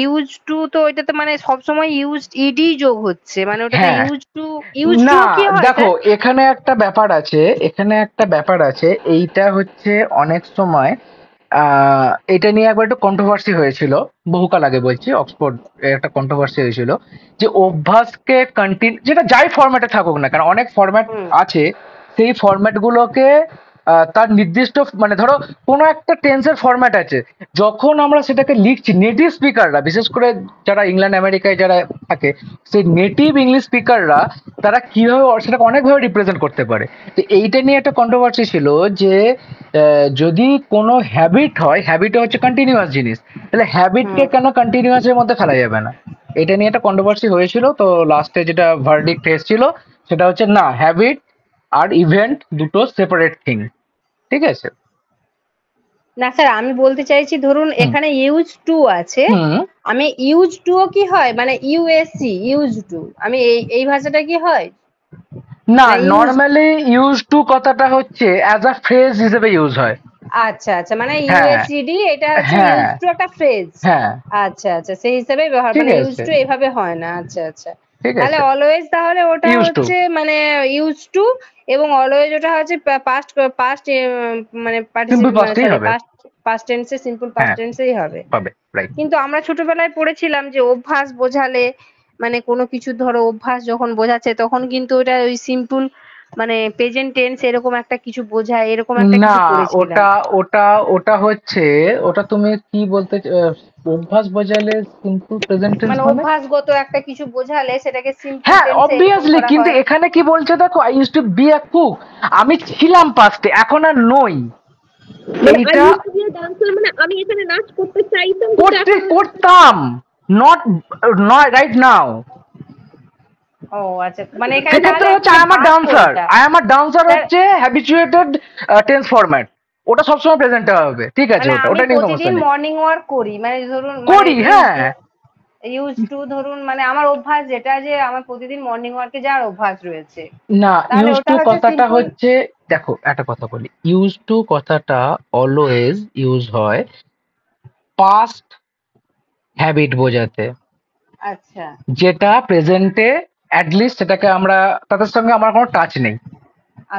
ইউজ টু, তো ওইটাতে মানে সবসময় ইউজড ইডি যোগ হচ্ছে, মানে ওটাতে হ্যাঁ, ইউজ টু না কি হয় দেখো স্যার? এখানে একটা ব্যাপার আছে, এখানে একটা ব্যাপার আছে। এইটা হচ্ছে অনেক সময় এটা নিয়ে একবার একটু কন্ট্রোভার্সি হয়েছিল, বহুকাল আগে বলছি, অক্সফোর্ড একটা কন্ট্রোভার্সি হয়েছিল যে অভ্যাসকে কন্টিনিউ, যেটা যাই ফরম্যাটে থাকুক না, কারণ অনেক ফরম্যাট হুম আছে, সেই ফরম্যাট গুলোকে তার নির্দিষ্ট, মানে ধরো কোনো একটা টেন্সের ফরম্যাট আছে, যখন আমরা সেটাকে লিখছি, নেটিভ স্পিকাররা বিশেষ করে যারা ইংল্যান্ড আমেরিকায় যারা থাকে, সেই নেটিভ ইংলিশ স্পিকাররা তারা কিভাবে সেটাকে অনেকভাবে রিপ্রেজেন্ট করতে পারে। তো এইটা নিয়ে একটা কন্ট্রোভার্সি ছিল যে যদি কোনো হ্যাবিট হয়, হ্যাবিট হচ্ছে কন্টিনিউয়াস জিনিস, তাহলে হ্যাবিটকে হুম কেন কন্টিনিউয়াস এর মধ্যে ফেলা যাবে না? এটা নিয়ে একটা কন্ট্রোভার্সি হয়েছিল, তো লাস্টে যেটা ভার্ডিক্ট এসেছিল সেটা হচ্ছে না, হ্যাবিট আর ইভেন্ট দুটো সেপারেট থিং। ঠিক আছে। না স্যার, আমি বলতে চাইছি ধরুন হুম এখানে ইউজ টু আছে, হুম। আমি ইউজ টু কি হয় মানে ইউএসসি ইউজ টু, আমি এই ভাষাটা কি হয় না, না ইউজ? নর্মালি ইউজ টু কথাটা হচ্ছে অ্যাজ আ ফ্রেজ হিসেবে ইউজ হয়। আচ্ছা আচ্ছা, মানে হ্যাঁ ইউএসসিডি এটা হচ্ছে হ্যাঁ ইউজ টু একটা ফ্রেজ। হ্যাঁ। আচ্ছা আচ্ছা, সেই হিসাবে ব্যবহার, ঠিক মানে ইউজ আছে। টু এভাবে হয় না। আচ্ছা আচ্ছা, ঠিক তাহলে আছে। অলওয়েজ তাহলে ওটা ইউজ টু। হচ্ছে মানে ইউজ টু, এবং অলওয়েজ ওটা হচ্ছে পাস্ট পাস্ট মানে সিম্পল মানে পাস্টেই সরি হবে। পাস্ট পাস্ট টেন্সে, সিম্পল পাস্ট হ্যাঁ, টেন্সেই হবে। পাবে, রাইট। কিন্তু আমরা ছোটবেলায় পড়েছিলাম যে অভ্যাস বোঝালে, মানে কোনো কিছু ধরো অভ্যাস যখন বোঝাচ্ছে তখন কিন্তু ওটা ওই সিম্পল মানে প্রেজেন্ট টেন্স এরকম একটা কিছু বোঝায়, এরকম একটা না, কিছু পড়েছিলাম। ওটা ওটা ওটা হচ্ছে, ওটা তুমি কি বলতে অভ্যাস বোঝালে সিম্পল প্রেজেন্ট টেন্স মানে মানে? অভ্যাসগত একটা কিছু বোঝালে সেটাকে সিম্পল হ্যাঁ, টেন্সে এরকম অবভিয়াসলি, করা কিন্তু হয়। এখানে কি বলছে দেখো, I use to be a cook, আমি ছিলাম পাস্টে, এখন আর নই। মানে আই এইটা use to be a dancer, মানে আমি এখানে নাচ করতে চাইতাম কিন্তু করতে এখন করতাম, নট, নট রাইট নাও। ও আচ্ছা, মানে এখানে তাহলে সেক্ষেত্রে হচ্ছে I actually am a verb dancer, কোনটা I am a dancer sir? হচ্ছে হ্যাবিচুয়েটেড টেন্স ফরম্যাট, ওটা সবসময় প্রেজেন্টে হবে, ঠিক আছে, মানে ওটা আমি ওটা নিয়ে সমস্যা প্রতিদিন নেই। মর্নিং ওয়াক করি, মানে ধরুন মানে করি, ইউজ হ্যাঁ। টু, ইউজ টু ধরুন মানে আমার অভ্যাস যেটা, যে আমার প্রতিদিন মর্নিং ওয়াকে যাওয়ার অভ্যাস রয়েছে, না, তাহলে ইউজ ওটা টু হচ্ছে কথাটা সিম্পল। হচ্ছে, দেখো একটা কথা বলি, ইউজ টু কথাটা অলওয়েজ ইউজ হয় পাস্ট হ্যাবিট বোঝাতে, আচ্ছা যেটা প্রেজেন্টে অ্যাটলিস্ট সেটাকে আমরা, তাদের সঙ্গে আমার কোনো টাচ নেই।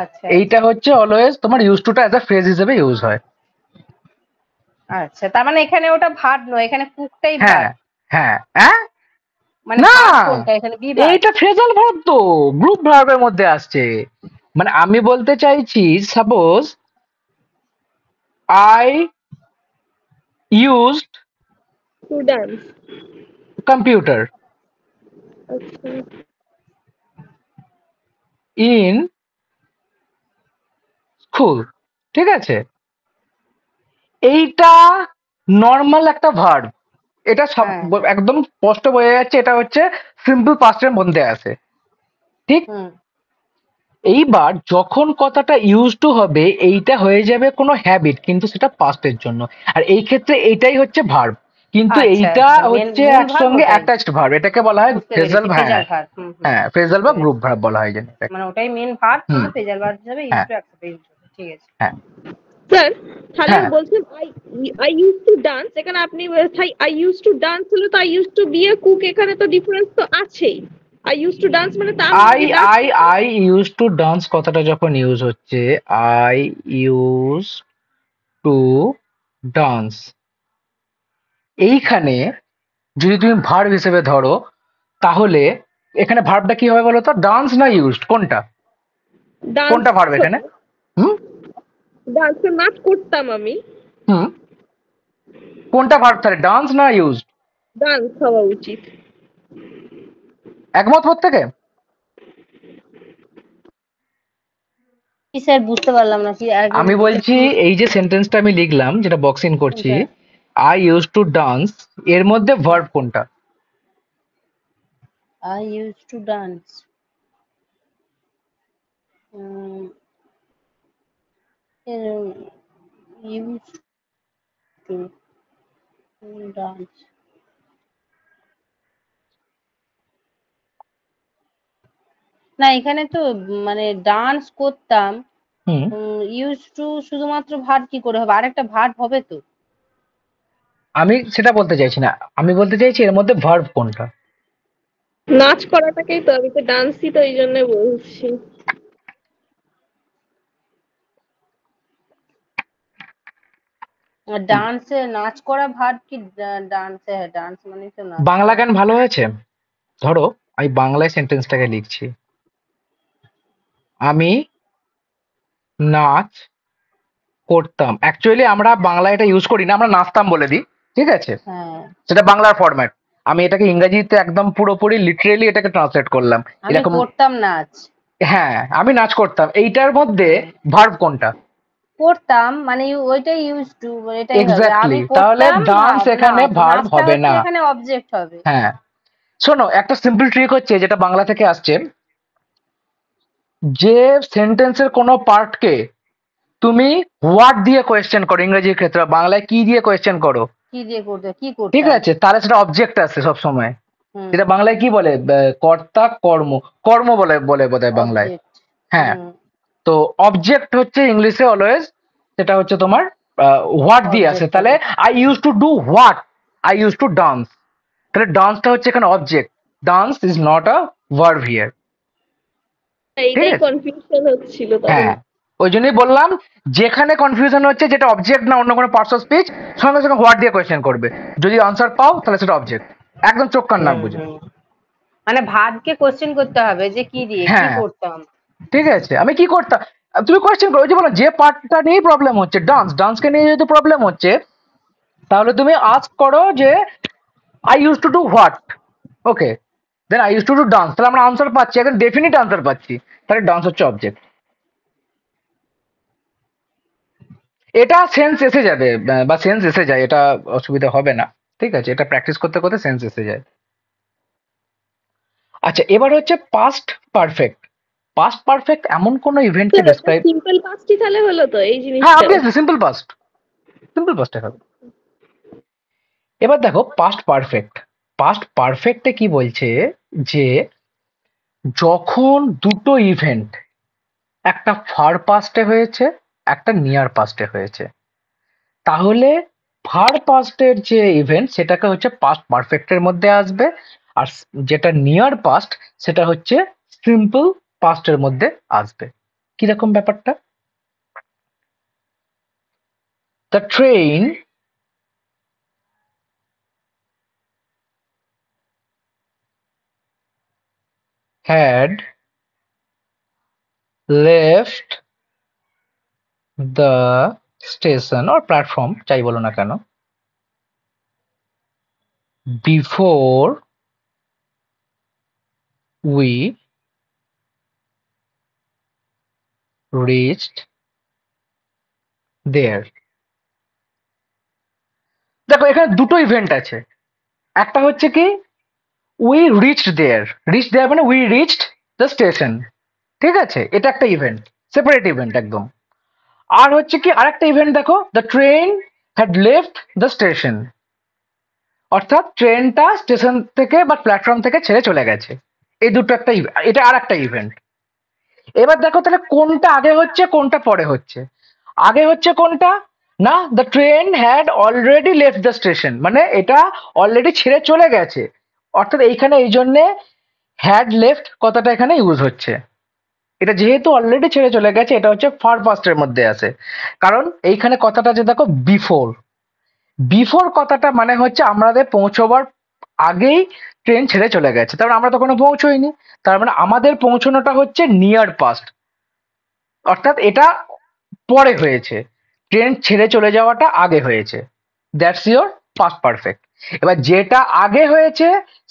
আচ্ছা এইটা আচ্ছা হচ্ছে অলওয়েজ তোমার ইউজ টুটা অ্যাজ আ ফ্রেজ হিসেবে ইউজ হয়। আচ্ছা, তার মানে এখানে ওটা ভার্ব নয়, এখানে কুকটাই হ্যাঁ ভার্ব। হ্যাঁ হ্যাঁ। মানে না, ভার্ব কোনটা এখানে, বি ভার্ব? এইটা ফ্রেজাল ভার্ব তো, গ্রুপ ভার্বের মধ্যে আসছে। মানে আমি বলতে চাইছি, suppose I used to dance. Computer আচ্ছা, ইন স্কুল, ঠিক আছে, এইটা নর্মাল একটা ভার্ব, এটা হ্যাঁ একদম স্পষ্ট বোঝা যাচ্ছে এটা হচ্ছে সিম্পল পাস্টের মধ্যে আছে, ঠিক। হুম। এইবার যখন কথাটা ইউজ টু হবে, এইটা হয়ে যাবে কোনো হ্যাবিট, কিন্তু সেটা পাস্টের জন্য, আর এই ক্ষেত্রে এইটাই হচ্ছে ভার্ব, কিন্তু আচ্ছা এইটা আচ্ছা, হচ্ছে মূল ভার্ব একসঙ্গে ওটাই। অ্যাটাচড ভার্ব, এটাকে বলা হয় বুঝতে ফ্রেজাল, পেরেছি, হ্যাঁ ফ্রেজাল ভার্ব। হুম হুম, হ্যাঁ, ফ্রেজাল বা গ্রুপ বুঝেছি। ভার্ব বলা হয় যেন এটাকে। মানে ওটাই মেন ভার্ব, হুম। কিন্তু ফ্রেজাল ভার্ব হিসেবে ইউজ হ্যাঁ টু অ্যাকসেপ্ট ইউজ হবে। ঠিক আছে। হ্যাঁ স্যার তাহলে হ্যাঁ। বলছেন I I use to dance, এখানে আপনি আই ইউজ টু ডান্স হলে তো I use to be a cook, এখানে তো ডিফারেন্স তো আছেই। আই ইউজ টু ডান্স মানে তা আমি আই আগে নাচ আই করতাম। আই ইউজ টু ডান্স কথাটা যখন ইউজ হচ্ছে, আই ইউজ টু ডান্স, এইখানে যদি তুমি ভার্ব হিসেবে ধরো, তাহলে এখানে ভার্বটা কি হবে বলো তো, ডান্স না ইউজড, কোনটা, ডান্স, কোনটা ভার্ব এখানে? হুম ডান্স নাচ করতাম আমি। হুম। কোনটা ভার্ব তাহলে, ডান্স না ইউজড? ডান্স হওয়া উচিত। একমত প্রত্যেকে? কি স্যার, বুঝতে পারলাম না, কি আগে আমি বলছি, একটু। এই যে সেন্টেন্সটা আমি লিখলাম, যেটা বক্স ইন করছি, কোনটা? আই ইউজ টু ডান্স, এর মধ্যে ভার্ব কোনটা? I use to dance, use to dance. না, এখানে তো মানে ডান্স করতাম, হুম। ইউজ টু শুধুমাত্র ভার্ব কি করে হবে, আরেকটা ভার্ব হবে তো। আমি সেটা বলতে চাইছি না, আমি বলতে চাইছি এর মধ্যে ভার্ব কোনটা। নাচ করাটাকেই তো, আমি তো ডান্সই তো এই জন্য বলছি। ডান্সে নাচ করা ভার্ব কি? ডান্সে, হ্যাঁ ডান্স মানে তো নাচ বাংলা করা। গান ভালো হয়েছে। ধরো আমি বাংলায় সেন্টেন্সটাকে লিখছি, আমি নাচ করতাম। অ্যাকচুয়ালি আমরা বাংলায় এটা ইউজ করি না, আমরা নাচতাম বলে দিই, ঠিক আছে, হ্যাঁ, সেটা বাংলার ফরম্যাট। আমি এটাকে ইংরেজিতে একদম পুরোপুরি লিটারেলি এটাকে ট্রান্সলেট করলাম আমি এরকম। করতাম নাচ। হ্যাঁ, আমি নাচ করতাম, এইটার মধ্যে ভার্ব কোনটা? করতাম মানে ওইটাই ইউজ টু, এটাই হবে। এক্স্যাক্টলি, আমি তাহলে করতাম ডান্স না, এখানে ভার্ব নাচটা হবে হচ্ছে না। এখানে অবজেক্ট হবে। হ্যাঁ, শোনো একটা সিম্পল ট্রিক হচ্ছে যেটা বাংলা থেকে আসছে, যে সেন্টেন্সের কোনো পার্টকে তুমি হোয়াট দিয়ে কোয়েশ্চেন করো, ইংরেজির ক্ষেত্রে বাংলায় কি দিয়ে কোয়েশ্চেন করো, কি দিয়ে করতে, কি ঠিক করতাম। আছে, তাহলে সেটা অবজেক্ট আছে সব সময়। হুম, এটা বাংলায় কি বলে, কর্তা কর্ম, কর্ম বলে বলে বোধহয় বাংলায়। অবজেক্ট। হ্যাঁ, হুম, তো অবজেক্ট হচ্ছে ইংলিশে অলওয়েজ সেটা হচ্ছে তোমার হোয়াট দিয়ে আসে। অবজেক্ট তাহলে হবে। I use to do what, I use to dance, তাহলে ডান্সটা হচ্ছে এখানে object, dance is not a verb here. ঠিক এইটাই আছে, কনফিউশন হচ্ছিল তখন। হ্যাঁ, ওই জন্যই বললাম যেখানে কনফিউশন হচ্ছে যেটা অবজেক্ট না অন্য কোনো পার্টস অফ স্পিচ, সঙ্গে সঙ্গে হোয়াট দিয়ে কোয়েশ্চেন করবে, যদি আনসার পাও তাহলে সেটা অবজেক্ট, একদম চোখ কান নাক হুম, বুঝে। হুম। মানে ভার্বকে কোশ্চেন করতে হবে যে কি দিয়ে কি হ্যাঁ, করতাম। ঠিক আছে, আমি কি করতাম, তুমি কোয়েশ্চেন করো, ওই যে বলো যে পার্টটা নিয়ে প্রবলেম হচ্ছে, ডান্স, ডান্সকে নিয়ে যেহেতু প্রবলেম হচ্ছে, তাহলে তুমি আস্ক করো যে I use to do what, okay, then I use to do dance, তাহলে আমরা আনসার পাচ্ছি, একদম ডেফিনিট আনসার পাচ্ছি, তাহলে ডান্স হচ্ছে অবজেক্ট। এটা সেন্স এসে যাবে, বা সেন্স এসে যায়, এটা অসুবিধা হবে না, ঠিক আছে, এটা প্র্যাকটিস করতে করতে সেন্স এসে যায়। আচ্ছা, এবার হচ্ছে পাস্ট পারফেক্ট। পাস্ট পারফেক্ট এমন কোন ইভেন্টকে ডেসক্রাইব, সিম্পল পাস্টই তাহলে হলো তো এই হ্যাঁ জিনিসটাও। অবভিয়াসলি সিম্পল পাস্ট, সিম্পল পাস্টে হবে। এবার দেখো পাস্ট পারফেক্ট, পাস্ট পারফেক্টে কি বলছে, যে যখন দুটো ইভেন্ট, একটা ফার পাস্টে হয়েছে, একটা নিয়ার পাস্টে হয়েছে, তাহলে ফার পাস্টের যে ইভেন্ট সেটাকে হচ্ছে পাস্ট পারফেক্টের মধ্যে আসবে, আর যেটা নিয়ার পাস্ট সেটা হচ্ছে সিম্পল পাস্টের মধ্যে আসবে। কিরকম ব্যাপারটা? The train had left the station or platform, যাই বলো না কেন, বিফোর উই রিচড দেয়ার। দেখো এখানে দুটো ইভেন্ট আছে, একটা হচ্ছে কি উই রিচড দেয়ার, রিচ দেয়ার মানে উই রিচড দ্য স্টেশন, ঠিক আছে, এটা একটা ইভেন্ট, সেপারেট ইভেন্ট একদম। আর হচ্ছে কি আরেকটা ইভেন্ট দেখো, the train had left the station, অর্থাৎ ট্রেনটা স্টেশন থেকে বা প্ল্যাটফর্ম থেকে ছেড়ে চলে গেছে। এই দুটো একটা এটা আর একটা ইভেন্ট। এবার দেখো তাহলে কোনটা আগে হচ্ছে কোনটা পরে হচ্ছে। আগে হচ্ছে কোনটা, না the train had already left the station, মানে এটা অলরেডি ছেড়ে চলে গেছে, অর্থাৎ এইখানে এই জন্যে হ্যাড লেফট কথাটা এখানে ইউজ হচ্ছে। এটা যেহেতু অলরেডি ছেড়ে চলে গেছে, এটা হচ্ছে ফার পাস্টের মধ্যে আছে, কারণ এইখানে কথাটা যে দেখো বিফোর, বিফোর কথাটা মানে হচ্ছে আমাদের পৌঁছবার আগেই ট্রেন ছেড়ে চলে গেছে, তার মানে আমরা তো কোনো পৌঁছইনি, তার মানে আমাদের পৌঁছানোটা হচ্ছে নিয়ার পাস্ট, অর্থাৎ এটা পরে হয়েছে, ট্রেন ছেড়ে চলে যাওয়াটা আগে হয়েছে, দ্যাটস ইয়োর পাস্ট পারফেক্ট। এবার যেটা আগে হয়েছে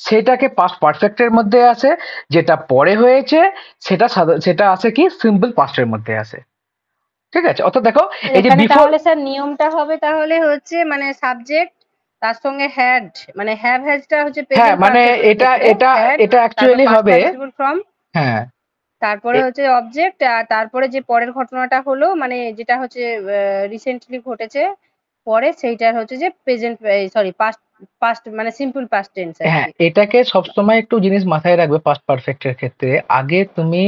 সেটাকে পাস্ট পারফেক্টের মধ্যে আসে, যেটা পরে হয়েছে সেটা আসে কি সিম্পল পাস্টের মধ্যে আসে, ঠিক আছে, অর্থাৎ দেখো এই যে এখানে বিফোর, তাহলে স্যার নিয়মটা হবে তাহলে হচ্ছে মানে সাবজেক্ট তার সঙ্গে হ্যাড, মানে হ্যাভ হ্যাজটা হচ্ছে হ্যাঁ প্রেজেন্ট মানে পারফেক্টের এটা ক্ষেত্রে এটা হ্যাড, এটা তারপর অ্যাকচুয়ালি পাস্ট হবে, পার্টিসিপল ফর্ম, হ্যাঁ তারপরে হচ্ছে অবজেক্ট, আর তারপরে যে পরের ঘটনাটা হলো মানে যেটা হচ্ছে রিসেন্টলি ঘটেছে পরে, সেইটার হচ্ছে যে প্রেজেন্ট, সরি পাস্ট, পাস্ট মানে সিম্পল পাস্ট টেন্স আর হ্যাঁ, কি। এটাকে সবসময় একটু জিনিস মাথায় রাখবে পাস্ট পারফেক্টের ক্ষেত্রে, আগে তুমি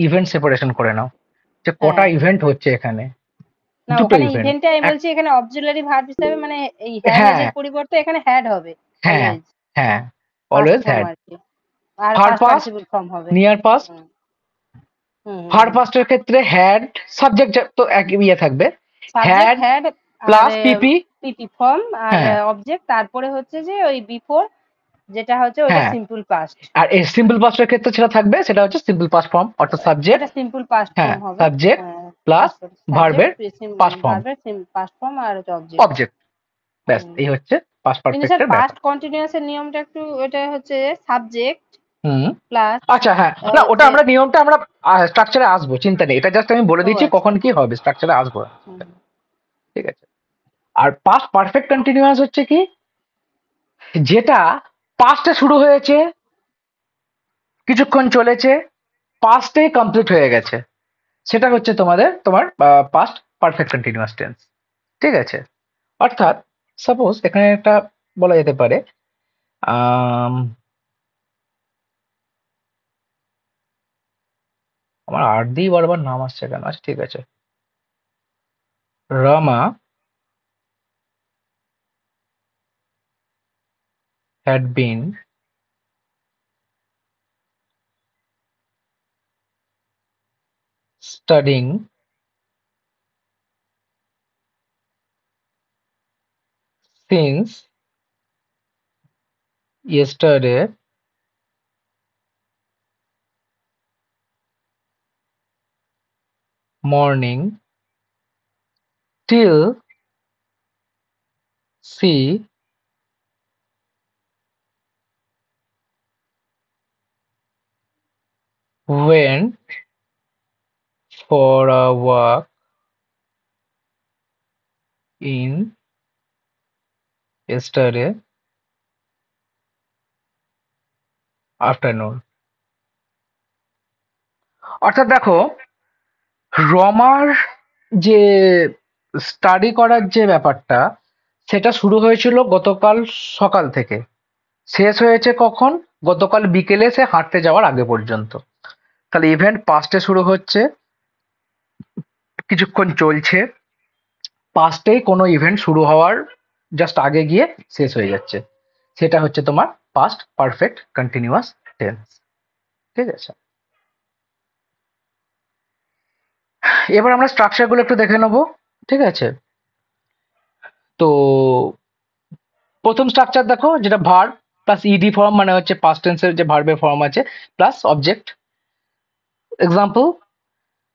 ইভেন্ট সেপারেশন করে নাও, যে কটা হ্যাঁ, ইভেন্ট হচ্ছে এখানে, না দুটো ওখানে ইভেন্ট। ইভেন্টে আমি বলছি এখানে অক্সিলারি ভার্ব হিসেবে মানে এই হ্যাভ হ্যাঁ এর পরিবর্তে এখানে হ্যাড হবে হ্যাঁ অলওয়েজ হ্যাঁ, পাস্ট অলওয়েজ ফর্ম হ্যাড। আর কি, আর far past past, participle form হবে। Near past. Hmm hmm hmm far hmm. পাস্টের ক্ষেত্রে হ্যাড, সাবজেক্ট তো এক ইয়ে থাকবে, সাবজেক্ট হ্যাড হ্যাড আর প্লাস পিপি। পিপি ফর্ম আর হ্যাঁ অবজেক্ট, তারপরে হচ্ছে যে ওই বিফোর যেটা হচ্ছে ওইটা হ্যাঁ, সিম্পল পাস্ট, আর এই সিম্পল পাস্টের ক্ষেত্রে সেটা থাকবে, সেটা হচ্ছে সিম্পল পাস্ট ফর্ম, অর্থাৎ সাবজেক্ট। ওটা সিম্পল পাস্ট হ্যাঁ, ফর্ম হবে। সাবজেক্ট প্লাস সাবজেক্ট ভার্বের পাস্ট ফর্ম, ভার্বের পাস্ট ফর্ম আর হচ্ছে অবজেক্ট। অবজেক্ট। ব্যাস, এই হচ্ছে পাস্ট কিন্তু স্যার পারফেক্টের ব্যাপার। পাস্ট কন্টিনিউয়াস এর নিয়মটা একটু, এটা হচ্ছে সাবজেক্ট হুম। প্লাস আচ্ছা হ্যাঁ, না ওটা হচ্ছে আমরা নিয়মটা আমরা স্ট্রাকচারে আসবো, চিন্তা নেই, এটা জাস্ট আমি বলে ও দিচ্ছি আচ্ছা কখন কি হবে, স্ট্রাকচারে আসবো। হুম, ঠিক আছে। আর পাস্ট পারফেক্ট কন্টিনিউয়াস হচ্ছে কি, যেটা পাস্টে শুরু হয়েছে, কিছুক্ষণ চলেছে, পাস্টে কমপ্লিট হয়ে গেছে, সেটা হচ্ছে তোমার পাস্ট পারফেক্ট কন্টিনিউয়াস টেন্স। ঠিক আছে। অর্থাৎ সাপোজ এখানে একটা বলা যেতে পারে, আম, আমার আর দিয়ে বারবার নাম আসছে কেন, আচ্ছা ঠিক আছে। রামা had been studying since yesterday morning till she went for a walk in yesterday afternoon। অর্থাৎ দেখো, রমার যে স্টাডি করার যে ব্যাপারটা, সেটা শুরু হয়েছিল গতকাল সকাল থেকে, শেষ হয়েছে কখন, গতকাল বিকেলে সে হাঁটতে যাওয়ার আগে পর্যন্ত। তাহলে ইভেন্ট পাস্টে শুরু হচ্ছে, কিছুক্ষণ চলছে, পাস্টেই কোনো ইভেন্ট শুরু হওয়ার জাস্ট আগে গিয়ে শেষ হয়ে যাচ্ছে, সেটা হচ্ছে তোমার পাস্ট পারফেক্ট কন্টিনিউয়াস টেন্স। ঠিক আছে। এবার আমরা স্ট্রাকচার গুলো একটু দেখে নেবো। ঠিক আছে। তো প্রথম স্ট্রাকচার দেখো, যেটা ভার্ব প্লাস ইডি ফর্ম, মানে হচ্ছে পাস্ট টেন্সের যে ভার্বের ফর্ম আছে, plus object. Example,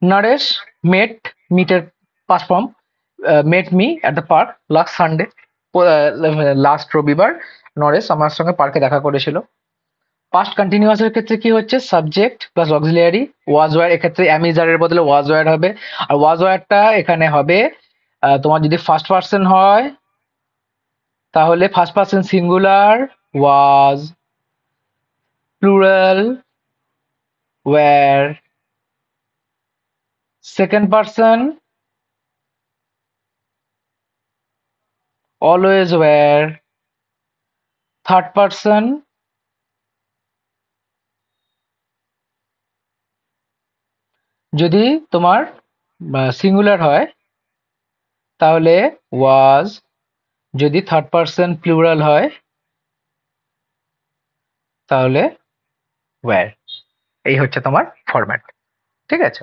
Naresh met, মিটের past form, met me at the park last Sunday. Last রবিবার নরেশ আমার সঙ্গে পার্কে দেখা করেছিল। পাস্ট কন্টিনিউয়াস এর ক্ষেত্রে কি হচ্ছে, সাবজেক্ট প্লাস অক্সিলিয়ারি, ওয়াজ ওয়্যার, এক্ষেত্রে অ্যামিজারের বদলে ওয়াজ ওয়্যার হবে। আর ওয়াজ ওয়্যারটা এখানে হবে, তোমার যদি ফার্স্ট পার্সন হয় তাহলে first person singular was, plural were, second person always were, third person যদি তোমার সিঙ্গুলার হয় তাহলে ওয়াজ, যদি থার্ড পার্সন প্লুরাল হয় তাহলে ওয়্যার। এই হচ্ছে তোমার ফরম্যাট। ঠিক আছে।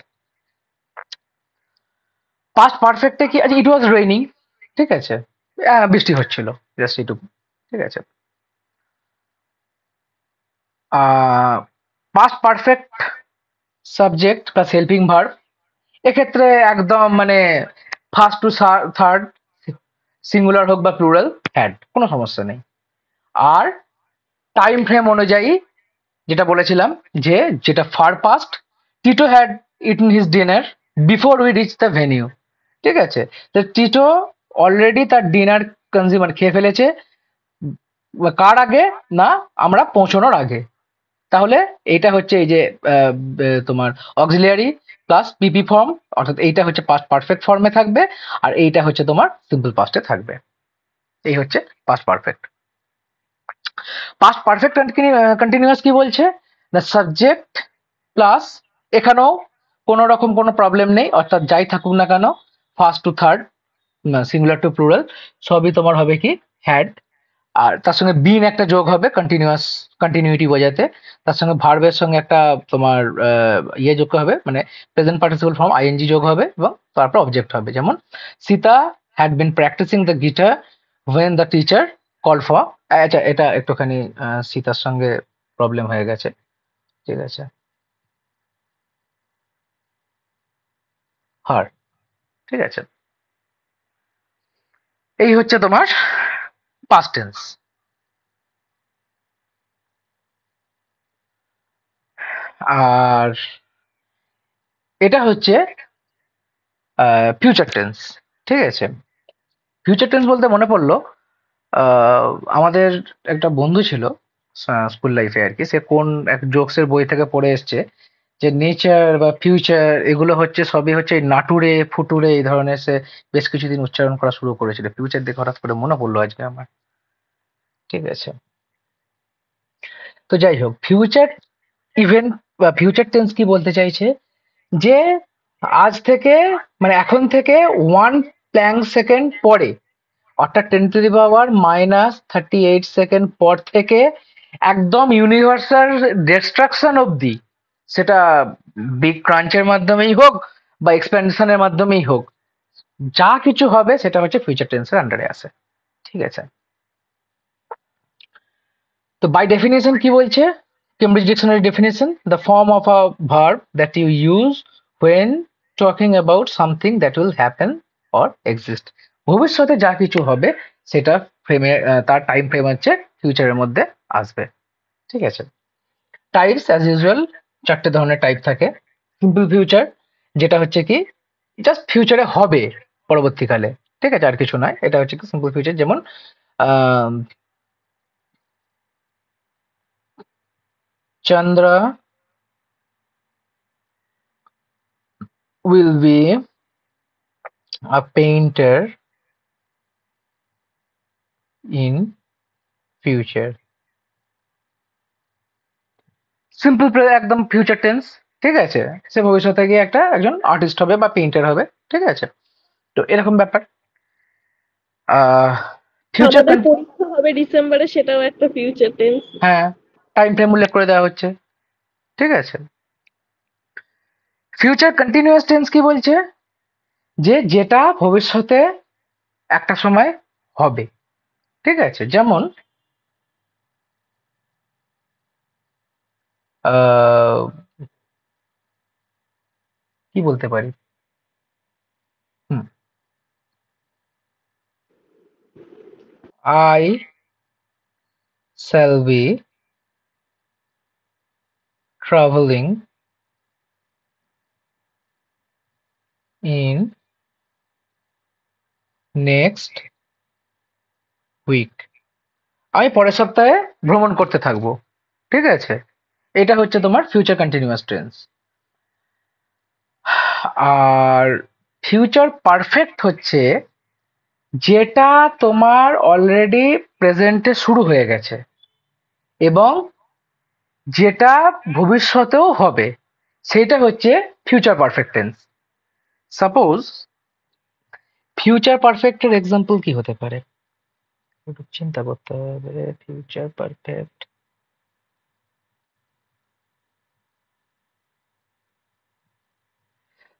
পাস্ট পারফেক্টে কি আছে, ইট ওয়াজ রেইনিং। ঠিক আছে, বৃষ্টি হচ্ছিল, জাস্ট এইটুকু। ঠিক আছে। Past perfect subject plus helping verb, এক্ষেত্রে একদম মানে ফার্স্ট টু থার্ড, সিঙ্গুলার হোক বা প্লুরাল, হ্যাড, কোনো সমস্যা নেই। আর টাইম ফ্রেম অনুযায়ী যেটা বলেছিলাম, যে যেটা far past, Tito had eaten his dinner before we reach the venue. ঠিক আছে। তো টিটো অলরেডি তার ডিনার কনজিউমার খেয়ে ফেলেছে, কার আগে না, আমরা পৌঁছানোর আগে। তাহলে এইটা হচ্ছে এই যে তোমার অক্সিলিয়ারি প্লাস পিপি ফর্ম, অর্থাৎ এইটা হচ্ছে পাস্ট পারফেক্ট ফর্মে থাকবে, আর এইটা হচ্ছে তোমার সিম্পল পাস্টে থাকবে। এই হচ্ছে past perfect. Past perfect continuous কি বলছে, দ্য সাবজেক্ট প্লাস, এখানেও কোনো রকম কোনো প্রবলেম নেই, অর্থাৎ যাই থাকুক না কেন first to third, singular to plural, সবই তোমার হবে কি হ্যাড। আর তার সঙ্গে বিন একটা যোগ হবে কন্টিনিউটি বোঝাতে। তার সঙ্গে ভার্বের সঙ্গে একটা তোমার ইয়ে যোগ হবে, মানে প্রেজেন্ট পার্টিসিপল ফর্ম আইএনজি যোগ হবে, এবং তারপর অবজেক্ট হবে। যেমন Sita had been practising the guitar when the teacher call for. আচ্ছা, এটা একটুখানি সীতার সঙ্গে প্রবলেম হয়ে গেছে, ঠিক আছে, হার, ঠিক আছে। এই হচ্ছে তোমার পাস্ট টেন্স। আর এটা হচ্ছে ফিউচার টেন্স, ঠিক আছে। ফিউচার টেন্স বলতে মনে পড়লো, আহ, আমাদের একটা বন্ধু ছিল স্কুল লাইফে আর কি, সে কোন এক জোকসের বই থেকে পড়ে এসছে যে নেচার বা ফিউচার এগুলো হচ্ছে সবই হচ্ছে এই নাটুরে ফুটুরে এই ধরনের, সে বেশ কিছুদিন উচ্চারণ করা শুরু করেছিল। ফিউচার দেখে হঠাৎ করে মনে পড়লো আজকে আমার, ঠিক আছে। তো যাই হোক, ফিউচার ইভেন্ট বা ফিউচার টেন্স কি বলতে চাইছে, যে আজ থেকে মানে এখন থেকে 1 প্ল্যাঙ্ক সেকেন্ড পরে, অর্থাৎ 10⁻⁻38 সেকেন্ড পর থেকে একদম ইউনিভার্সাল ডিস্ট্রাকশন অবধি, সেটা বিগ ক্রাঞ্চের মাধ্যমেই হোক বা এক্সপ্যানশনের মাধ্যমেই হোক, যা কিছু হবে সেটা হচ্ছে ফিউচার টেন্সের আন্ডারে আসে, ঠিক আছে। তো বাই ডেফিনেশন কি বলছে, Cambridge dictionary definition, the form of a verb that you use when talking about something that will happen or exist. ভবিষ্যতে যা কিছু হবে সেটা ফ্রেমে, তার টাইম ফ্রেম হচ্ছে ফিউচারের মধ্যে আসবে, ঠিক আছে। টাইপস অ্যাজ ইউজুয়াল 4টে ধরনের টাইপ থাকে। সিম্পল ফিউচার, যেটা হচ্ছে কি জাস্ট ফিউচারে হবে পরবর্তীকালে, ঠিক আছে, আর কিছু নয়, এটা হচ্ছে কি সিম্পল ফিউচার। যেমন Chandra will be a painter in future. Simple একদম ফিউচার টেন্স, ঠিক আছে। সে ভবিষ্যতে গিয়ে একজন আর্টিস্ট হবে বা পেইন্টার হবে, ঠিক আছে। তো এরকম ব্যাপার। ফিউচার, আমাদের পরীক্ষা হবে ডিসেম্বরে, সেটাও একটা ফিউচার টেন্স। হ্যাঁ, টাইম ফ্রেম উল্লেখ করে দেওয়া হচ্ছে, ঠিক আছে। ফিউচার কন্টিনিউয়াস টেন্স কি বলছে, যে যেটা ভবিষ্যতে একটা সময় হবে, ঠিক আছে। যেমন কি বলতে পারি, I shall be traveling in next week. আমি পরের সপ্তাহে ভ্রমণ করতে থাকবো, ঠিক আছে। এটা হচ্ছে তোমার ফিউচার কন্টিনিউয়াস টেন্স। আর ফিউচার পারফেক্ট হচ্ছে যেটা তোমার অলরেডি প্রেজেন্টে শুরু হয়ে গেছে এবং যেটা ভবিষ্যতেও হবে, সেটা হচ্ছে future perfect tense. Suppose future পারফেক্টের এক্সাম্পল কি হতে পারে, একটু চিন্তা করতে হবে। ফিউচার পারফেক্ট,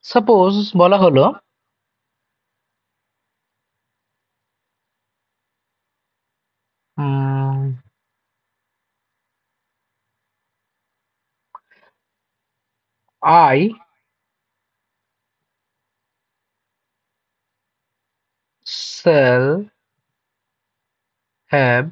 সাপোজ বলা হলো I shall have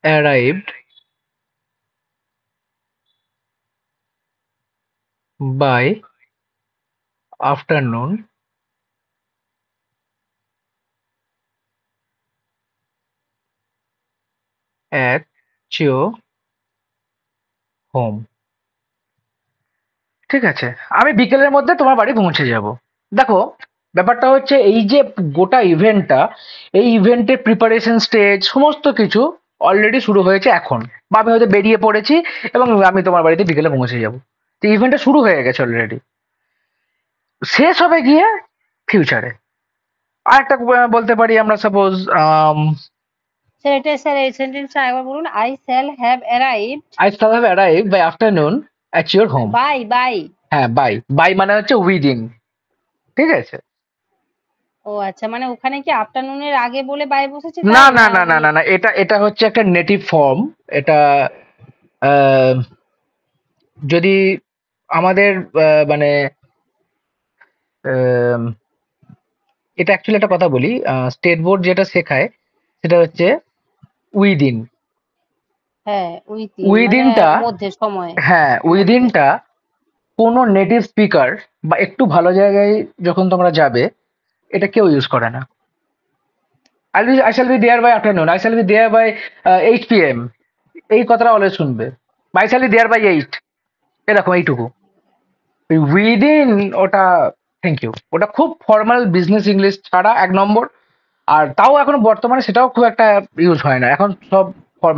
arrived by afternoon at your home. ঠিক আছে, আমি বিকেলের মধ্যে তোমার বাড়ি পৌঁছে যাব। দেখো, ব্যাপারটা হচ্ছে এই যে গোটা ইভেন্টটা, এই ইভেন্টের প্রিপারেশন স্টেজ সমস্ত কিছু অলরেডি শুরু হয়েছে এখন, বা আমি হয়তো বেরিয়ে পড়েছি এবং আমি তোমার বাড়িতে বিকেলে পৌঁছে যাবো। তো ইভেন্টটা শুরু হয়ে গেছে অলরেডি, শেষ হবে গিয়ে ফিউচারে। আর একটা বলতে পারি আমরা, সাপোজ স্যার এই সেন্টেন্সটা একবার বলুন। I shall have arrived I shall have arrived by afternoon at your home। By. হ্যাঁ, বাই মানে হচ্ছে উইদিন, ঠিক আছে? ও আচ্ছা, মানে ওখানে কি আফটারনুনের আগে বলে বাই বসেছে না তাই না না? না না না না, এটা এটা হচ্ছে একটা নেটিভ ফর্ম। এটা আহ, যদি আমাদের মানে আহ, এটা অ্যাকচুয়ালি একটা কথা বলি, স্টেট বোর্ড যেটা শেখায় সেটা হচ্ছে উইদিন। হ্যাঁ, উইথিন মানে উইদিনটা, মধ্যে, সময় হ্যাঁ মধ্যে। উইদিনটা কোনো নেটিভ স্পিকার বা একটু ভালো জায়গায় যখন তোমরা যাবে, এটা কেউ ইউজ করে না। I shall be there by afternoon, I shall be there by 8 p.m. এই কথাটা অলওয়েজ শুনবে। I shall be there by 8, এরকম এইটুকু। উইদিন ওটা, থ্যাংক ইউ, ওটা খুব ফর্মাল বিজনেস ইংলিশ ছাড়া 1 নম্বর। আর তাও এখন বর্তমানে সেটাও খুব একটা ইউজ হয় না, এখন সব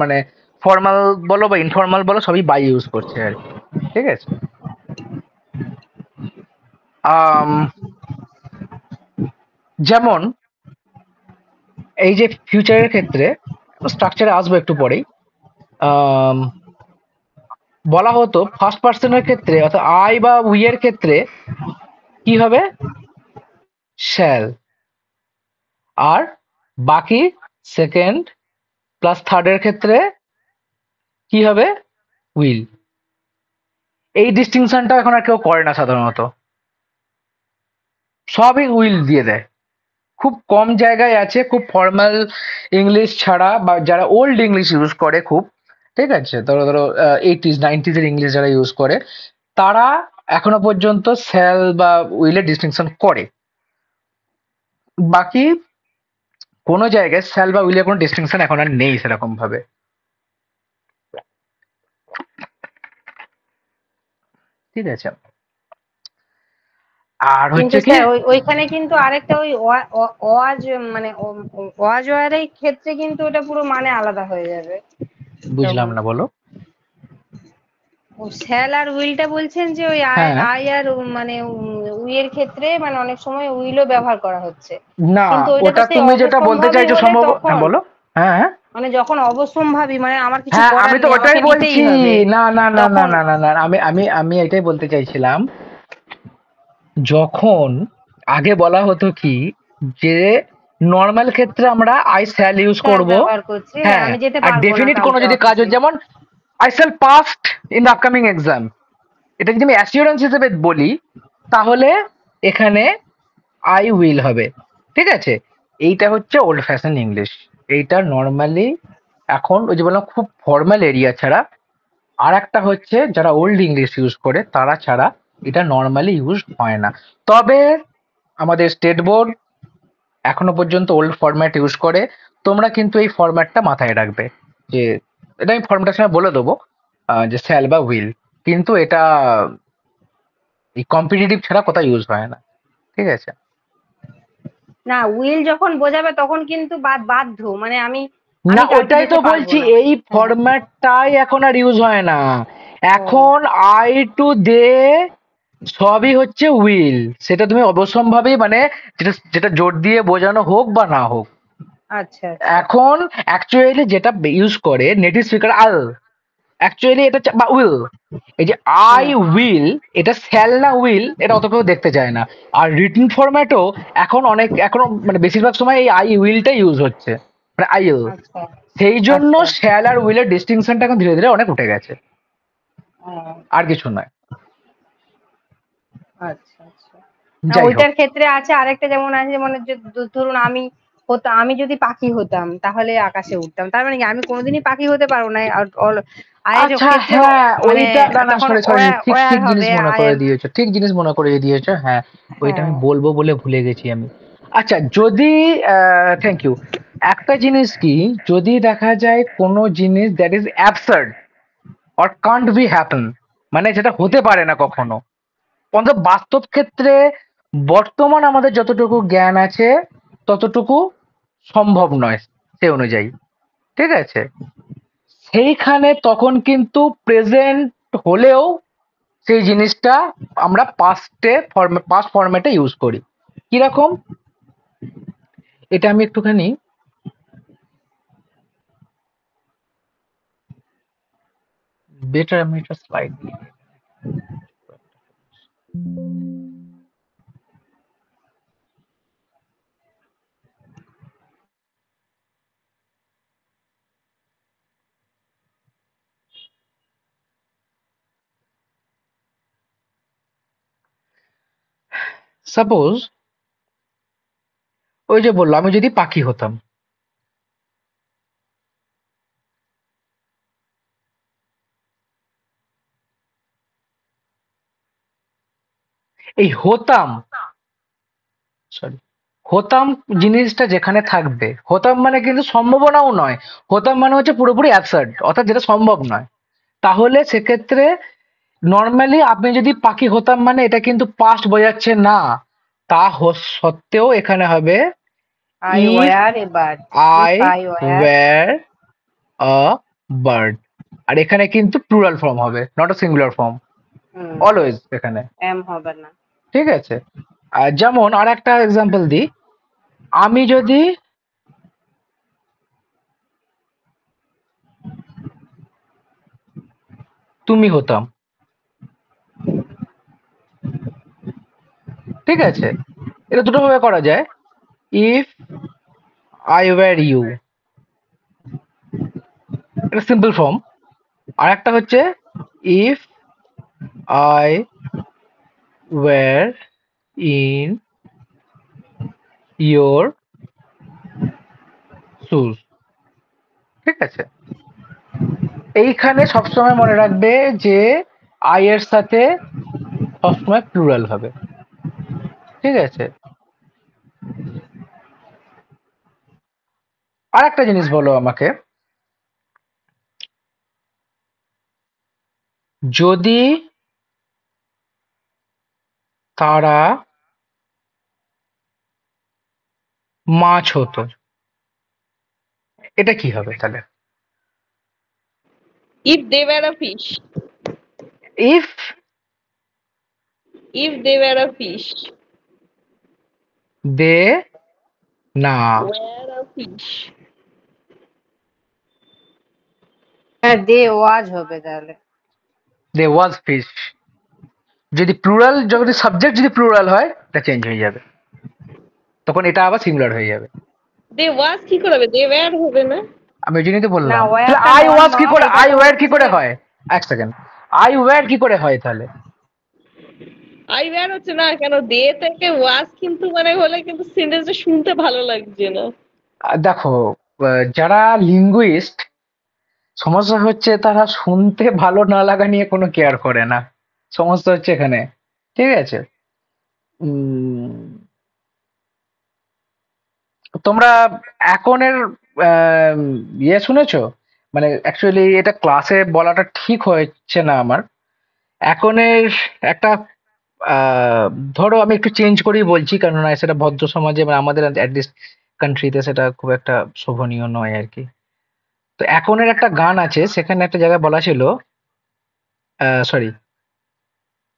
মানে ফর্মাল বলো বা ইনফর্মাল বলো সবই বাই ইউজ করছে আর কি, ঠিক আছে? আম, যেমন এই যে ফিউচারের ক্ষেত্রে, স্ট্রাকচারে আসবো একটু পরেই, আম, বলা হতো ফার্স্ট পার্সনের ক্ষেত্রে অর্থাৎ আই বা উই এর ক্ষেত্রে কি হবে, শ্যাল। আর বাকি সেকেন্ড প্লাস থার্ডের ক্ষেত্রে কি হবে, উইল। এই ডিস্টিংশনটা এখন আর কেউ করে না সাধারণত, সবই উইল দিয়ে দেয়। খুব কম জায়গায় আছে খুব ফর্মাল ইংলিশ ছাড়া, বা যারা ওল্ড ইংলিশ ইউজ করে খুব, ঠিক আছে, ধরো ধরো 80s 90s এর ইংলিশ যারা ইউজ করে, তারা এখনো পর্যন্ত স্যাল বা উইলের ডিস্টিংশন করে। বাকি কোনো জায়গায় স্যাল বা উইলের কোনো ডিস্টিংশন এখন আর নেই সেরকম ভাবে, ঠিক আছে? আর কিন্তু হচ্ছে কি, স্যার ওইখানে কিন্তু আরেকটা ওই ওয়াজ মানে ওয়াজ ওয়ারের ক্ষেত্রে কিন্তু ওটা পুরো মানে আলাদা হয়ে যাবে বুঝলাম তখন। না, বলো। শ্যাল আর উইলটা বলছেন যে ওই আই হ্যাঁ, আই আর মানে উইয়ের ক্ষেত্রে মানে অনেক সময় উইলও ব্যবহার করা হচ্ছে, না কিন্তু ওইটা তো ওটা সেই তুমি যেটা বলতে অবশ্যম্ভাবী চাইছো হলে সম্ভব, হ্যাঁ তখন, বলো। হ্যাঁ হ্যাঁ মানে যখন অবশ্যম্ভাবী মানে আমার কিছু হ্যাঁ, আমি করার তো নেই ওটাই আমাকে নিতেই বলছি। হবে না না না না তখন। না না না, আমি আমি আমি এটাই বলতে চাইছিলাম। যখন আগে বলা হতো কি, যে নর্মাল ক্ষেত্রে আমরা আই শ্যাল ইউজ স্যার করব। ব্যবহার করছি, হ্যাঁ হ্যাঁ, আমি যেতে আর পারবো না ডেফিনিট কোনো কালকে যদি কাজ অফিসে। হয়, যেমন I shall passed in the upcoming exam, এটা যদি আমি অ্যাসিওরেন্স হিসেবে বলি, তাহলে এখানে আই উইল হবে, ঠিক আছে? এইটা হচ্ছে ওল্ড ফ্যাশন ইংলিশ। এইটা নর্মালি এখন ওই যে বললাম খুব ফর্মাল এরিয়া ছাড়া, আর একটা হচ্ছে যারা ওল্ড ইংলিশ ইউজ করে তারা ছাড়া এটা নর্মালি ইউজ হয় না। তবে আমাদের স্টেট বোর্ড এখনো পর্যন্ত ওল্ড ফরম্যাট ইউজ করে। তোমরা কিন্তু এই ফরম্যাটটা মাথায় রাখবে, যে এটা আমি ফর্মটার সময় বলে দেবো, যে স্যাল বা উইল, কিন্তু এটা এই কম্পিটিটিভ ছাড়া কোথাও ইউজ হয় না, ঠিক আছে? না, উইল যখন বোঝাবে তখন কিন্তু বাধ্য মানে আমি না, আমি কালকে ওটাই তো যেতে পারবো বলছি, না। এই হ্যাঁ। ফরম্যাটটাই এখন আর ইউজ হয় না। ও এখন আই টু দে সবই হচ্ছে উইল। সেটা তুমি অবশ্যম্ভাবী মানে যেটা যেটা জোর দিয়ে বোঝানো হোক বা না হোক। আচ্ছা আচ্ছা এখন অ্যাকচুয়ালি যেটা ইউজ করে নেটিভ স্পিকার, আল, অ্যাকচুয়ালি এটা বা উইল। এই যে আই হ্যাঁ উইল, এটা শ্যাল না উইল, এটা অত কেউ দেখতে চায় না। আর রিটন ফরম্যাটও এখন অনেক, এখনো মানে বেশিরভাগ সময় এই আই উইলটা ইউজ হচ্ছে, মানে আই উইল। আচ্ছা সেই জন্য আচ্ছা শ্যাল আর উইলের ডিস্টিংশনটা এখন ধীরে ধীরে অনেক উঠে গেছে, আহ, আর কিছু নয়। আচ্ছা আচ্ছা। না যাই হোক, ওইটার ক্ষেত্রে আছে আরেকটা, যেমন আছে যেমন যে ধরুন আমি হতাম, আমি যদি পাখি হতাম তাহলে আকাশে উঠতাম, তার মানে কি আমি কোনোদিনই পাখি হতে পারবো না। আয়ের আচ্ছা ক্ষেত্রে হ্যাঁ, মানে ওইটা না না, তখন সরি সরি, ঠিক ওয়ার ঠিক জিনিস হবে মনে করে আয়ের। দিয়েছো, ঠিক জিনিস মনে করে দিয়েছো, হ্যাঁ। ওইটা আমি হ্যাঁ বলবো বলে ভুলে গেছি আমি। আচ্ছা, যদি থ্যাংক ইউ, একটা জিনিস কি, যদি দেখা যায় কোনো জিনিস that is absurd or can't be happen, মানে যেটা হতে পারে না কখনো, অন্তত বাস্তব ক্ষেত্রে বর্তমান আমাদের যতটুকু জ্ঞান আছে ততটুকু সম্ভব নয় সে অনুযায়ী, ঠিক আছে, সেইখানে তখন কিন্তু প্রেজেন্ট হলেও সেই জিনিসটা আমরা পাস্ট ফরম্যাটে ইউজ করি। কিরকম, এটা আমি একটুখানি বেটার, আমি একটা স্লাইড দিয়ে দিই। সাপোজ ওই যে বললাম আমি যদি পাখি হতাম, এই হতাম, সরি, হতাম জিনিসটা যেখানে থাকবে, হতাম মানে কিন্তু সম্ভাবনাও নয়, হতাম মানে হচ্ছে পুরোপুরি অ্যাবসার্ড, অর্থাৎ যেটা সম্ভব নয়। তাহলে সেক্ষেত্রে নর্মালি আপনি যদি পাখি হতাম মানে এটা কিন্তু পাস্ট বোঝাচ্ছে না, সত্ত্বেও এখানে হবে I if were a bird. If I I were, were a bird. আর এখানে কিন্তু প্লুরাল ফর্ম হবে, not a singular form always এখানে। am হবে না। ঠিক আছে, আর যেমন আর একটা এক্সাম্পল দিই, আমি যদি তুমি হতাম, ঠিক আছে, এটা দুটো ভাবে করা যায়, ইফ আই ওয়্যার ইউ, এটা সিম্পল ফর্ম। আর একটা হচ্ছে if I were in your shoes. ঠিক আছে, এইখানে সবসময় মনে রাখবে যে আই এর সাথে সবসময় প্লুরাল হবে। ঠিক আছে, আর একটা জিনিস বলো আমাকে, যদি তারা মাছ হতো, এটা কি হবে তাহলে? If they were a fish. If If they were a fish. দে না, Were a fish. হ্যাঁ, দে ওয়াজ হবে তাহলে। দে ওয়াজ ফিশ। যদি প্লুরাল, যদি সাবজেক্ট যদি প্লুরাল হয় এটা চেঞ্জ হয়ে যাবে, তখন এটা আবার সিঙ্গুলার হয়ে যাবে। They was কি করে হবে? They were হবে না? আমি ওই জন্যই তো না, বললাম, তাহলে ওয়ারটা আই নন ওয়াজ কি নন, করে, এটা আই তো ওয়্যার কি হচ্ছে করে যে হয়, এক সেকেন্ড, আই ওয়্যার কি করে হয় তাহলে? I were হচ্ছে না, কেন দে থেকে was কিন্তু মানে হলে কিন্তু সেন্টেন্সটা শুনতে ভালো লাগছে না। দেখো, যারা লিঙ্গুইস্ট, সমস্যা হচ্ছে তারা শুনতে ভালো না লাগা নিয়ে কোনো কেয়ার করে না, সমস্যা হচ্ছে এখানে। ঠিক আছে, উম, তোমরা এখনের ইয়ে শুনেছো, মানে অ্যাকচুয়ালি এটা ক্লাসে বলাটা ঠিক হচ্ছে না আমার, এখনের একটা আহ, ধরো আমি একটু চেঞ্জ করেই বলছি, কেননা সেটা ভদ্র সমাজে মানে আমাদের অ্যাটলিস্ট কান্ট্রিতে সেটা খুব একটা শোভনীয় নয় আর কি। তো এখনের একটা গান আছে, সেখানে একটা জায়গায় বলা ছিল, সরি,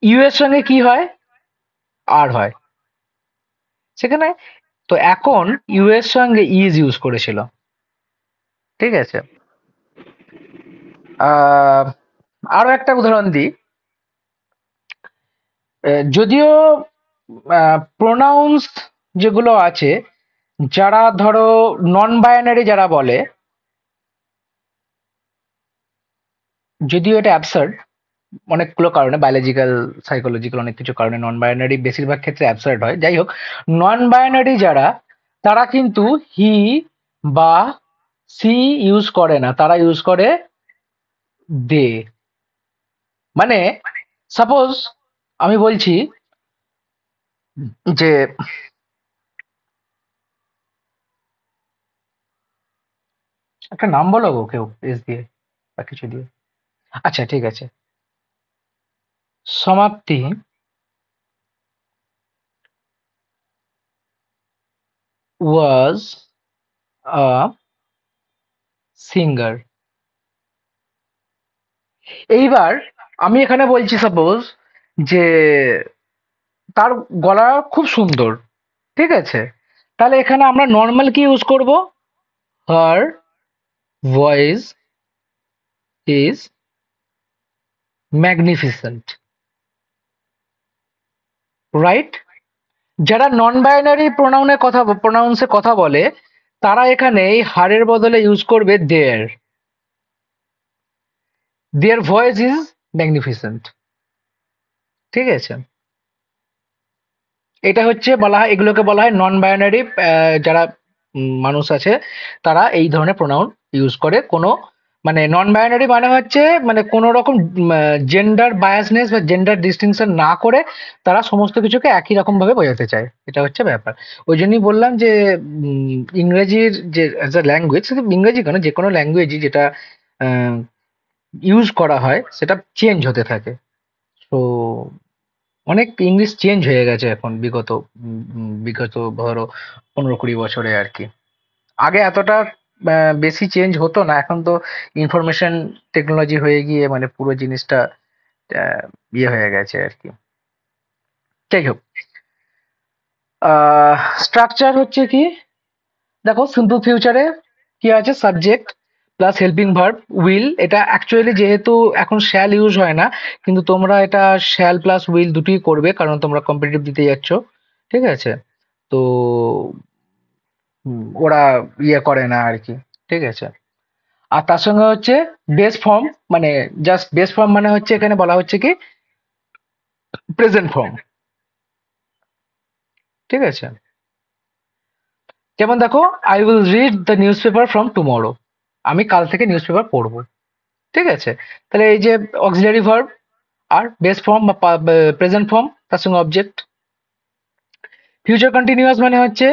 ইউ এর সঙ্গে কি হয়, আর হয় সেখানে, তো এখন ইউ এর সঙ্গে ইজ ইউজ করেছিল। ঠিক আছে, আহ, আরো একটা উদাহরণ দিই, যদিও প্রোনাউন্স যেগুলো আছে, যারা ধরো নন বাইনারি যারা বলে, যদিও এটা অ্যাবসার্ড অনেকগুলো কারণে, বায়োলজিক্যাল সাইকোলজিক্যাল অনেক কিছু কারণে নন বাইনারি বেশিরভাগ ক্ষেত্রে অ্যাবসার্ড হয়, যাই হোক, নন বাইনারি যারা, তারা কিন্তু হি বা সি ইউজ করে না, তারা ইউজ করে দে। মানে সাপোজ আমি বলছি যে একটা নাম বলো গো কেউ, এস দিয়ে বা কিছু দিয়ে, আচ্ছা ঠিক আছে, সমাপ্তি was a সিঙ্গার। এইবার আমি এখানে বলছি সাপোজ যে তার গলা খুব সুন্দর, ঠিক আছে? তাহলে এখানে আমরা নর্মাল কি ইউজ করব? Her voice is magnificent, right? যারা নন বাইনারি প্রোনাউন্সে কথা বলে তারা এখানে এই হারের বদলে ইউজ করবে দেয়ার ভয়েস ইজ ম্যাগনিফিসেন্ট, ঠিক আছে? এটা হচ্ছে বলা হয়, এগুলোকে বলা হয় নন বাইনারি। যারা মানুষ আছে তারা এই ধরনের প্রোনাউন ইউজ করে। কোনো মানে নন বাইনারি মানে হচ্ছে মানে কোনো রকম জেন্ডার বায়াসনেস বা জেন্ডার ডিস্টিংশন না করে তারা সমস্ত কিছুকে একই রকম ভাবে বোঝাতে চায়। এটা হচ্ছে ব্যাপার। ওই জন্যই বললাম যে ইংরেজির যে অ্যাজ আ ল্যাঙ্গুয়েজ, শুধু ইংরেজি কেন, যে কোনো ল্যাঙ্গুয়েজই যেটা ইউজ করা হয় সেটা চেঞ্জ হতে থাকে। তো অনেক ইংলিশ চেঞ্জ হয়ে গেছে এখন বিগত ধরো 15-20 বছরে আর কি। আগে এতটা বেশি চেঞ্জ হতো না, এখন তো ইনফরমেশন টেকনোলজি হয়ে গিয়ে মানে পুরো জিনিসটা ইয়ে হয়ে গেছে আর কি। যাই হোক, স্ট্রাকচার হচ্ছে কি, দেখো সিম্পল ফিউচারে কি আছে, subject plus helping verb will. এটা অ্যাকচুয়ালি যেহেতু এখন শ্যাল ইউজ হয় না, কিন্তু তোমরা এটা শ্যাল প্লাস উইল দুটোই করবে কারণ তোমরা কম্পিটিটিভ দিতে যাচ্ছ, ঠিক আছে? তো ওরা ইয়ে করে না আর কি, ঠিক আছে? আর তার সঙ্গে হচ্ছে বেস ফর্ম, মানে জাস্ট বেস ফর্ম মানে হচ্ছে এখানে বলা হচ্ছে কি প্রেজেন্ট ফর্ম, ঠিক আছে? যেমন দেখো, I will read the news paper from tomorrow, আমি কাল থেকে নিউজ পেপার পড়বো, ঠিক আছে? তাহলে এই যে অক্সিলারি ভার্ব আর বেস ফর্ম বা প্রেজেন্ট ফর্ম, তার সঙ্গে অবজেক্ট। ফিউচার কন্টিনিউয়াস মানে হচ্ছে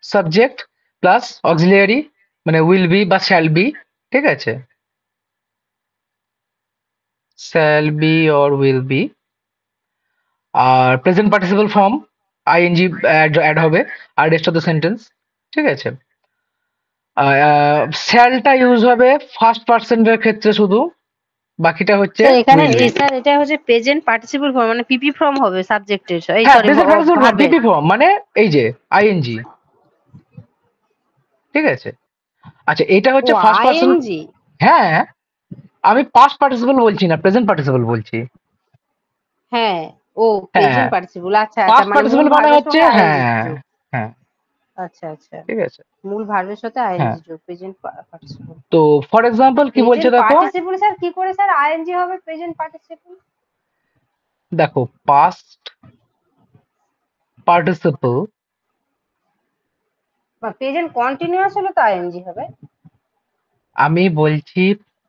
সাবজেক্ট প্লাস অক্সিলিয়ারি, মানে উইল বি বা শ্যাল বি, ঠিক আছে? Shall be or will be. আর present participle form ING add হবে আর রেস্ট অফ দ্য সেন্টেন্স, ঠিক আছে? শ্যালটা ইউজ হবে ফার্স্ট পার্সনের ক্ষেত্রে শুধু, বাকিটা হচ্ছে স্যার এখানে উইল বি। স্যার এটা হচ্ছে প্রেজেন্ট পার্টিসিপল ফর্ম, মানে পিপি ফর্ম হবে সাবজেক্টের, এই হ্যাঁ, সরি প্রেজেন্ট পার্টিসিপল ফর্ম ভার্বের। পিপি ফর্ম মানে এই যে আইএনজি, ঠিক আছে? আচ্ছা, এটা ও হচ্ছে ফার্স্ট পার্সন। আইএনজি। হ্যাঁ, আমি পাস্ট পার্টিসিপল বলছি না, প্রেজেন্ট পার্টিসিপল বলছি। হ্যাঁ, ও হ্যাঁ, প্রেজেন্ট পার্টিসিপল, আচ্ছা আচ্ছা, পাস্ট মানে মূল পার্টিসিপল মানে ভার্বের হচ্ছে সঙ্গে আইএনজি হ্যাঁ, যোগ। হ্যাঁ, আচ্ছা আচ্ছা, ঠিক আছে? মূল ভার্বের সাথে হ্যাঁ, আইএনজি যোগ, প্রেজেন্ট পার্টিসিপল। তো ফর এক্সাম্পল কি বলছে প্রেজেন্ট দেখো, পার্টিসিপল স্যার কি করে স্যার আইএনজি হবে প্রেজেন্ট পার্টিসিপল? দেখো পাস্ট পার্টিসিপল, বা প্রেজেন্ট কন্টিনিউয়াস হলে তো আইএনজি হবে। আমি বলছি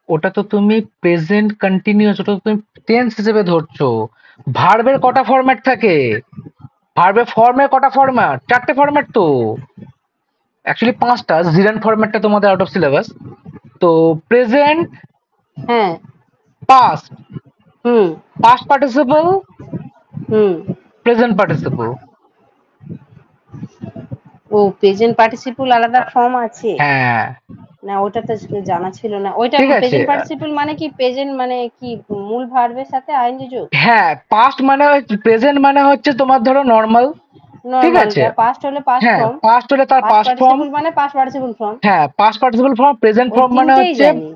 ওটা তো তুমি প্রেজেন্ট কন্টিনিউয়াস, ওটা তো তুমি টেন্স হিসেবে ধরছো। ভার্বের কটা ফরম্যাট থাকে? ভার্বের কটা ফরম্যাট? 4টে ফরম্যাট তো, অ্যাকচুয়ালি 5টা। জিরান ফরম্যাটটা তোমাদের আউট অফ সিলেবাস। তো প্রেজেন্ট, হ্যাঁ। Past, hmm past participle, hmm. Present participle. ও প্রেজেন্ট পার্টিসিপল আলাদা ফর্ম আছে? হ্যাঁ, না ওটা তো জানা ছিল না। ওইটা ঠিক আছে। প্রেজেন্ট পার্টিসিপল মানে কি, প্রেজেন্ট মানে কি মূল ভার্বের সাথে আইএনজি যোগ? হ্যাঁ, পাস্ট মানে প্রেজেন্ট মানে হচ্ছে তোমার ধরো নর্মাল, ঠিক আছে? নরমালটা পাস্ট হলে পাস্ট হ্যাঁ, ফর্ম, পাস্ট হলে তার পাস্ট পাস্ট ফর্ম। পার্টিসিপল মানে পাস্ট পার্টিসিপল ফর্ম। হ্যাঁ, পাস্ট পার্টিসিপল ফর্ম। প্রেজেন্ট ওই ফর্ম মানে তিনটেই হচ্ছে জানি।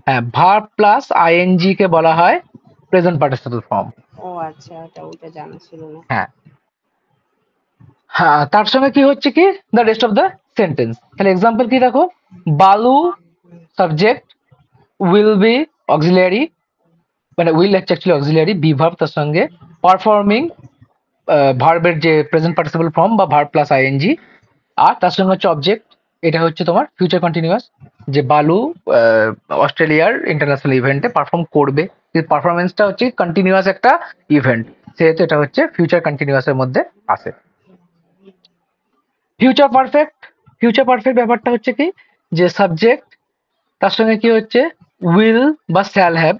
হ্যাঁ, ভার্ব প্লাস আইএনজি কে বলা হয় প্রেজেন্ট পার্টিসিপল ফর্ম। ও আচ্ছা, ওটা জানা ছিল না। হ্যাঁ, হ্যাঁ, তার সঙ্গে কি হচ্ছে কি the rest of the sentence. তাহলে এক্সাম্পল কি দেখো, বালু সাবজেক্ট, উইল বি অক্সিলিয়ারি, মানে উইল হচ্ছে অ্যাকচুয়ালি অক্সিলিয়ারি, বি ভার্ব তার সঙ্গে, পারফর্মিং ভার্বের যে প্রেজেন্ট পার্টিসিপল ফর্ম বা ভার্ব প্লাস আইএনজি, আর তার সঙ্গে হচ্ছে অবজেক্ট। এটা হচ্ছে তোমার ফিউচার কন্টিনিউয়াস, যে বালু অস্ট্রেলিয়ার ইন্টারন্যাশনাল ইভেন্টে পারফর্ম করবে। পারফরমেন্সটা হচ্ছে কন্টিনিউয়াস একটা ইভেন্ট, সেহেতু এটা হচ্ছে ফিউচার কন্টিনিউয়াসের মধ্যে আসে। ফিউচার পারফেক্ট, ফিউচার পারফেক্ট ব্যাপারটা হচ্ছে কি যে সাবজেক্ট, তার সঙ্গে কি হচ্ছে উইল বা শ্যাল হ্যাভ,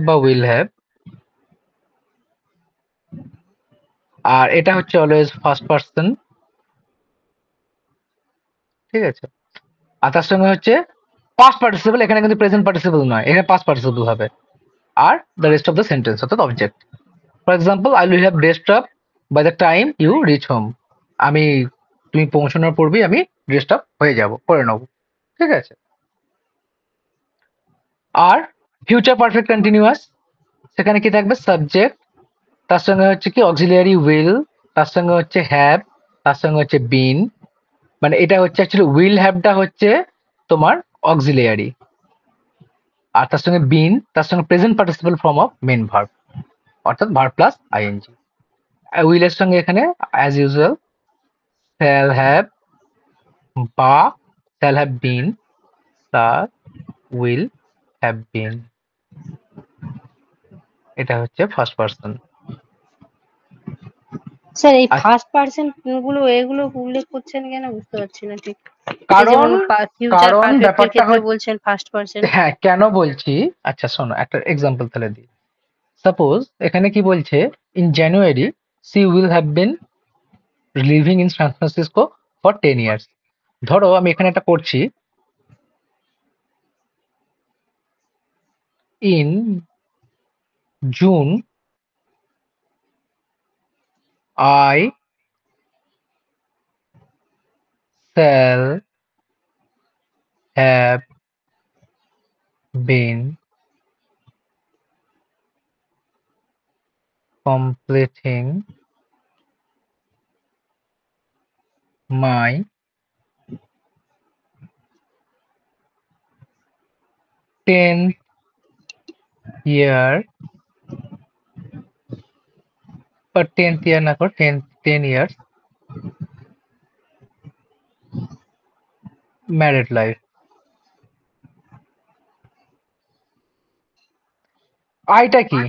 বা উইল হ্যাভ। আর এটা হচ্ছে অলওয়েজ ফার্স্ট পার্সন, ঠিক আছে। আর তার সঙ্গে হচ্ছে পাস্ট পার্টিসিপল, এখানে কিন্তু প্রেজেন্ট পার্টিসিপল নয়, এখানে পাস্ট পার্টিসিপল হবে। আর the rest of the sentence অর্থাৎ object. For example, I will have dressed up by the time you reach home. আমি, তুমি পৌঁছানোর পূর্বেই আমি ড্রেসড আপ হয়ে যাব, করে নেব। ঠিক আছে। আর ফিউচার পারফেক্ট কন্টিনিউয়াস, সেখানে কি থাকবে? সাবজেক্ট, তার সঙ্গে হচ্ছে কি অক্সিলিয়ারি উইল, তার সঙ্গে হচ্ছে হ্যাভ, তার সঙ্গে হচ্ছে বিন। মানে এটা হচ্ছে অ্যাকচুয়ালি উইল হ্যাভটা হচ্ছে তোমার অক্সিলিয়ারি, আর তার সঙ্গে বিন, তার সঙ্গে present participle form of main verb, অর্থাৎ ভার্ব প্লাস আইএনজি। উইলের সঙ্গে এখানে অ্যাজ ইউজুয়াল শ্যাল হ্যাভ বা shall have been plus will have been. এটা হচ্ছে ফার্স্ট পার্সন। স্যার এই ফার্স্ট পারসন গুলো এগুলো উল্লেখ করছেন কেন বুঝতে পারছি না ঠিক। কারণ ফিউচার পারফেক্টের ব্যাপারটা ক্ষেত্রে বলছেন ফার্স্ট পারসন। হ্যাঁ, কেন বলছি? আচ্ছা শোনো, একটা এক্সাম্পল তাহলে দিই। সাপোজ এখানে কি বলছে, in January she will have been living in San Francisco for 10 years. ধরো আমি এখানে একটা করছি, in June I shall have been completing my 10th year, but 10th year না কর, 10 years married life. আইটা কি?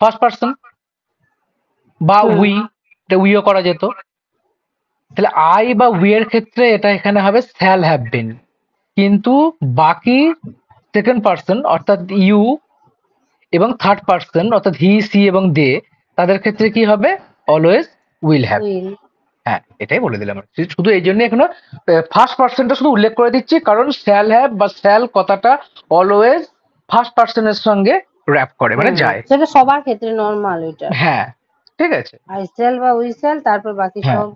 ফার্স্ট পার্সন বা উই, এটা উইও করা যেত। তাহলে আই বা উই এর ক্ষেত্রে এটা এখানে হবে শ্যাল হ্যাভ বিন, কিন্তু বাকি সেকেন্ড পার্সন অর্থাৎ ইউ এবং থার্ড পার্সন অর্থাৎ হি সি এবং দে, তাদের ক্ষেত্রে কি হবে? Always will have. হ্যাঁ, এটাই বলে দিলাম। শুধু এই জন্য এখানে ফার্স্ট পার্সনটা শুধু উল্লেখ করে দিচ্ছি, কারণ শ্যাল হ্যাভ বা শ্যাল কথাটা অলওয়েজ ফার্স্ট পার্সনের সঙ্গে র্যাপ করে, মানে যায়। সেটা সবার ক্ষেত্রে নরমাল এটা। হ্যাঁ, ঠিক আছে। আই শ্যাল বা উই শ্যাল, তারপর বাকি হ্যাঁ, সব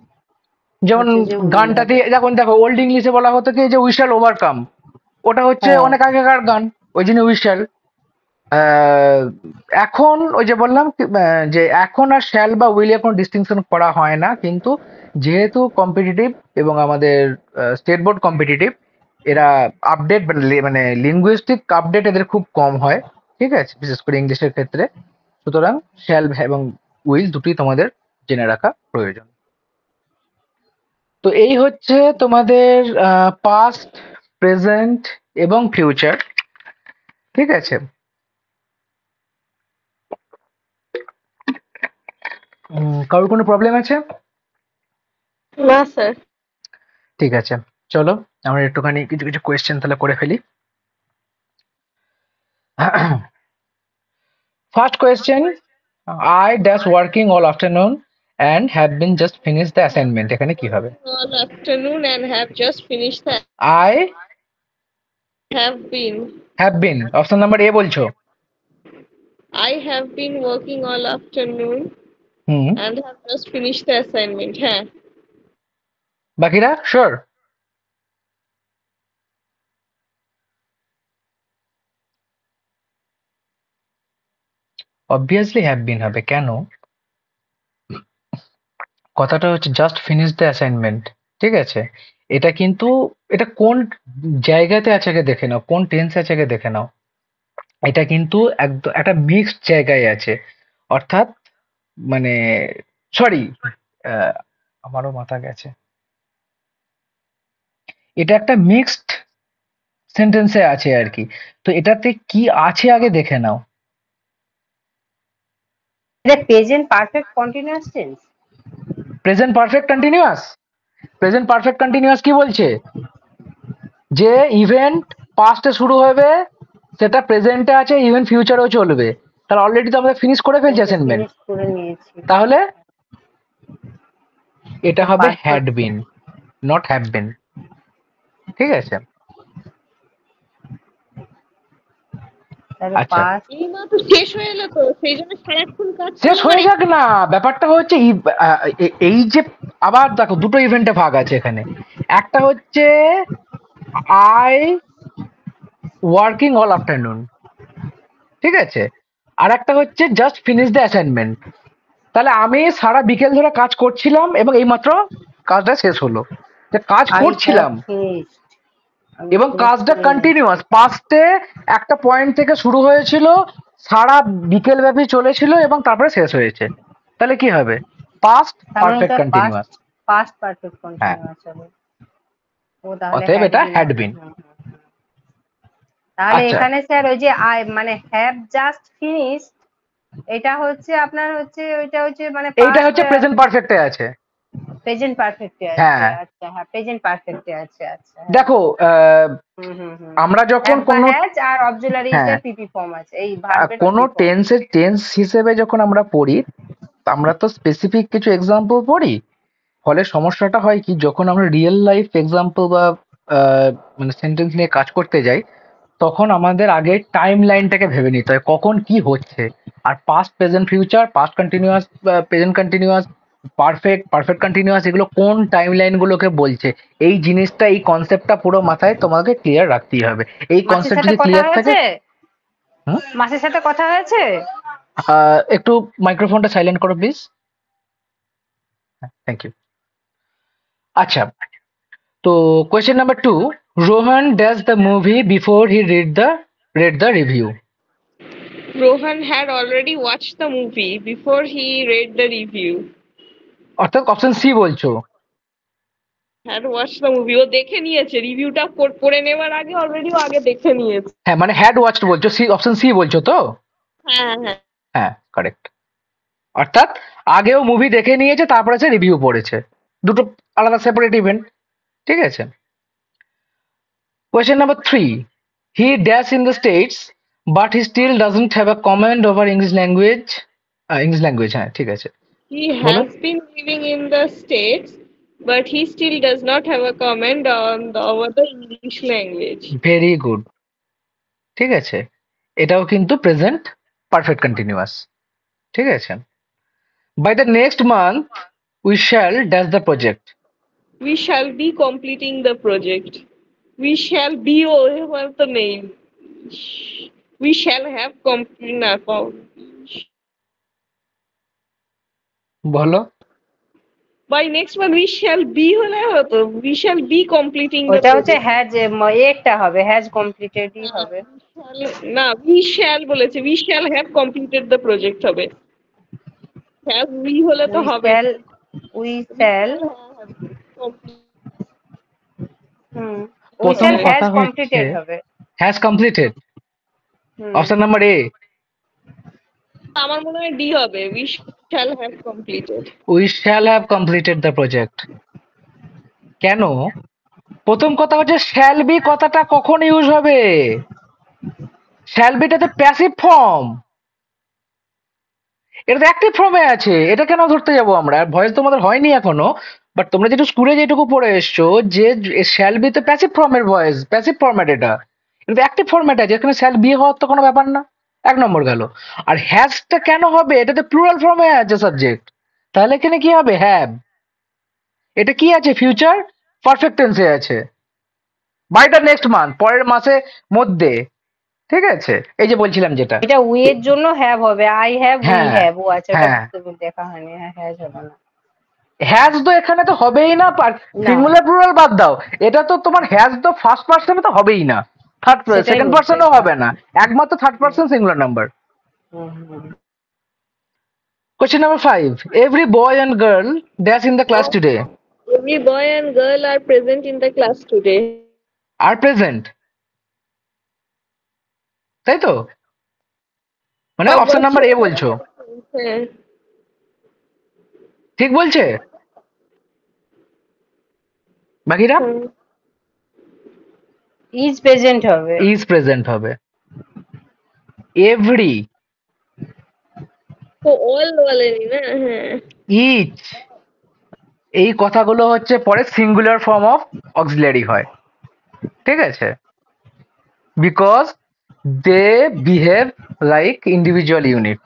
যেমন গানটাতে যখন দেখো ওল্ড ইংলিশে বলা হতো কি যে উই শ্যাল ওভারকাম, ওটা হচ্ছে অনেক আগেকার গান, ওই জন্য উই শ্যাল। এখন ওই যে বললাম যে এখন আর শ্যাল বা উইলে কোনো ডিস্টিংশন করা হয় না, কিন্তু যেহেতু কম্পিটিটিভ এবং আমাদের স্টেট বোর্ড কম্পিটিটিভ, এরা আপডেট মানে লিঙ্গুইস্টিক আপডেট এদের খুব কম হয়, ঠিক আছে, বিশেষ করে ইংলিশের ক্ষেত্রে। সুতরাং শ্যাল এবং উইল দুটি তোমাদের জেনে রাখা প্রয়োজন। তো এই হচ্ছে তোমাদের পাস্ট, প্রেজেন্ট এবং ফিউচার, ঠিক আছে। কারোর কোনো প্রবলেম আছে? না স্যার। ঠিক আছে, চলো আমরা একটুখানি কিছু কিছু কোয়েশ্চেন তাহলে করে ফেলি। First question, I dash working all afternoon and have been just finished the assignment, এখানে কি হবে? All afternoon and have just finished the I have been. Option number A বলছো? I have been working all afternoon and have just finished the assignment. হ্যাঁ। বাকিরা sure? Obviously have been হবে। কেন? কথাটা হচ্ছে জাস্ট ফিনিশ দ্য অ্যাসাইনমেন্ট, ঠিক আছে। এটা কিন্তু এটা কোন জায়গাতে আছে আগে দেখে নাও, কোন টেন্সে আছে আগে দেখে নাও। এটা কিন্তু একদম একটা মিক্সড জায়গায় আছে, অর্থাৎ মানে সরি, আমারও মাথা গেছে, এটা একটা মিক্সড সেন্টেন্সে আছে আর কি। তো এটাতে কি আছে আগে দেখে নাও। এটা present perfect continuous tense. Present perfect continuous, present perfect continuous কি বলছে? যে ইভেন্ট পাস্টে শুরু হবে সেটা প্রেজেন্টে আছে, ইভেন্ট ফিউচারেও চলবে। তাহলে অলরেডি তো আমরা ফিনিশ করে ফেলছি অ্যাসাইনমেন্ট, তাহলে এটা হবে had been. not have been। ঠিক আছে, তাহলে আচ্ছা পাস্ট এই মাত্র শেষ হয়ে এলো তো, সেই জন্য সারাক্ষণ কাজ শেষ করবো হয়ে মানে। যাক না, ব্যাপারটা হচ্ছে এই যে আবার দেখো দুটো ইভেন্টে ভাগ আছে এখানে। একটা হচ্ছে আই ওয়ার্কিং অল আফটারনুন, ঠিক আছে, আর একটা হচ্ছে জাস্ট ফিনিশ দ্য অ্যাসাইনমেন্ট। তাহলে আমি সারা বিকেল ধরে কাজ করছিলাম এবং এইমাত্র কাজটা শেষ হলো। যে কাজ আই হ্যাভ করছিলাম ফিনিশড, আমি এবং ফিনিশ কাজটা করে নিয়েছি। কন্টিনিউয়াস, পাস্টে একটা পয়েন্ট থেকে শুরু হয়েছিল, সারা বিকেল ব্যাপী চলেছিল এবং তারপরে শেষ হয়েছে। তাহলে কি হবে? পাস্ট তার মানে পারফেক্ট এটা কন্টিনিউয়াস। পাস্ট পাস্ট পারফেক্ট হ্যাঁ, কন্টিনিউয়াস হবে। ও তাহলে অতএব হ্যাড এটা বিন হ্যাড হবে। বিন। তাহলে আচ্ছা, এখানে স্যার ওই যে আই মানে হ্যাভ জাস্ট ফিনিশ, এটা হচ্ছে আপনার হচ্ছে ওইটা হচ্ছে মানে এইটা পাস্ট হচ্ছে প্রেজেন্ট পারফেক্টে আছে। প্রেজেন্ট পারফেক্টে আছে। হ্যাঁ, আচ্ছা হ্যাঁ, প্রেজেন্ট পারফেক্টে আছে। আচ্ছা হ্যাঁ। দেখো হুম। আমরা যখন হ্যাভ বা কোনো, হ্যাজ আর অক্সিলারিজ হ্যাঁ, এর পিপি ফর্ম আছে, এই ভার্বের কোনো পিপি ফর্ম। টেন্সের টেন্স হিসেবে যখন আমরা পড়ি, আমরা তো স্পেসিফিক কিছু এক্সাম্পল পড়ি। ফলে সমস্যাটা হয় কি, যখন আমরা রিয়েল লাইফ এক্সাম্পল বা মানে সেন্টেন্স নিয়ে কাজ করতে যাই, তখন আমাদের আগে টাইম লাইনটাকে ভেবে নিতে হয় কখন কি হচ্ছে। আর past, present, future, past continuous, present continuous, perfect, perfect continuous, এগুলো কোন টাইম লাইনগুলোকে বলছে, এই জিনিসটা, এই কনসেপ্টটা পুরো মাথায় তোমাকে ক্লিয়ার রাখতেই হবে। এই মাসির কনসেপ্ট সাথে যদি কথা ক্লিয়ার থাকে। হয়েছে? হুম, মাসির সাথে কথা হয়েছে? একটু মাইক্রোফোনটা সাইলেন্ট করো প্লিজ। Thank you. আচ্ছা, তো question number 2, Rohan does the movie before he read the review। Rohan had already watched the movie before he read the review. অর্থাৎ অপশন সি বলছো। Had watched the movie, ও দেখে নিয়েছে রিভিউটা পড়ে নেওয়ার আগে, অলরেডি ও আগে দেখে নিয়েছে। হ্যাঁ, মানে হ্যাড ওয়াচড বলছো, সি, অপশন সি বলছো তো? হ্যাঁ। হ্যাঁ, কারেক্ট। অর্থাৎ আগেও মুভি দেখে নিয়েছে, তারপরে সে রিভিউ পড়েছে। দুটো আলাদা সেপারেট ইভেন্ট। ঠিক আছে। Question number 3, he dash in the States but he still doesn't have a command over English language. হ্যাঁ, ঠিক আছে, He বলো। has been living in the States, but he still does not have a command over the English language. Very good. ঠিক আছে, এটাও কিন্তু present perfect continuous. ঠিক আছে। By the next month we shall dash the project. We shall be completing the project. We shall be, oh, what's the name? We shall have completed. বলো। By next month, we shall be হলে হতো, we shall be completing the ওটা হচ্ছে project. Has, একটা হবে has কমপ্লিটেডই হবে। না, we shall বলেছে, we shall have completed the project হবে। have we হলে তো উই হবে শ্যাল, না। We We shall, shall have completed hmm, we প্রথম শ্যাল হ্যাজ কথা হচ্ছে কমপ্লিটেড হবে। Has completed, hmm, option number A. আমার মনে হয় ডি হবে, we shall have completed. We shall have completed the project. কেন? প্রথম কথা হচ্ছে শ্যাল বি কথাটা কখন ইউজ হবে? শ্যাল বিটা তো প্যাসিভ ফর্ম, এটা তো অ্যাক্টিভ ফর্মে আছে। এটা কেন ধরতে যাবো আমরা? ভয়েস তোমাদের হয়নি এখনো, বাট তোমরা যেটু স্কুলে যেটুকু পড়ে এসছো যে শ্যাল বি তো প্যাসিভ ফর্মের ভয়েস, প্যাসিভ ফর্ম্যাট। এটা কিন্তু অ্যাক্টিভ ফর্ম্যাট আছে, এখানে শ্যাল বি হওয়ার তো কোনো ব্যাপার না। এক নম্বর গেল। আর হ্যাজটা কেন হবে? এটা তো প্লুরাল ফর্মে আছে সাবজেক্ট, তাহলে এখানে কি হবে? হ্যাভ। এটা কি আছে? ফিউচার পারফেক্ট টেন্সে আছে। বাই দ্য নেক্সট মান্থ, পরের মাসে, মধ্যে। ঠিক আছে, এই যে বলছিলাম যেটা। এটা উই এর জন্য হ্যাভ হবে, আই হ্যাভ, উই হ্যাঁ, হ্যাভ। ও আচ্ছা, ওটা হ্যাঁ, দেখা হয়নি। হ্যাঁ, হ্যাজ হবে না। হ্যাজ তো এখানে তো হবেই না। না, সিঙ্গুলার প্লুরাল বাদ দাও, এটা তো তোমার হ্যাজ তো ফার্স্ট পার্সনে তো হবেই না, সেটাই সেকেন্ড বলছি। পার্সনেও হবে না, একমাত্র third person singular number. Hmm. Question number 5, every boy and girl dash in the class today. Every boy and girl are present in the class today. আর প্রেজেন্ট, তাই তো? মানে অপশন নাম্বার এ বলছো, হ্যাঁ। ঠিক বলছে? বাকিরা ইজ প্রেজেন্ট হবে। ইজ প্রেজেন্ট হবে। এভরি, তো all বলেনি না? হ্যাঁ। ইচ, এই কথাগুলো হচ্ছে পরে সিঙ্গুলার ফর্ম অফ অক্সিলারি হয়, ঠিক আছে, because they behave like individual unit,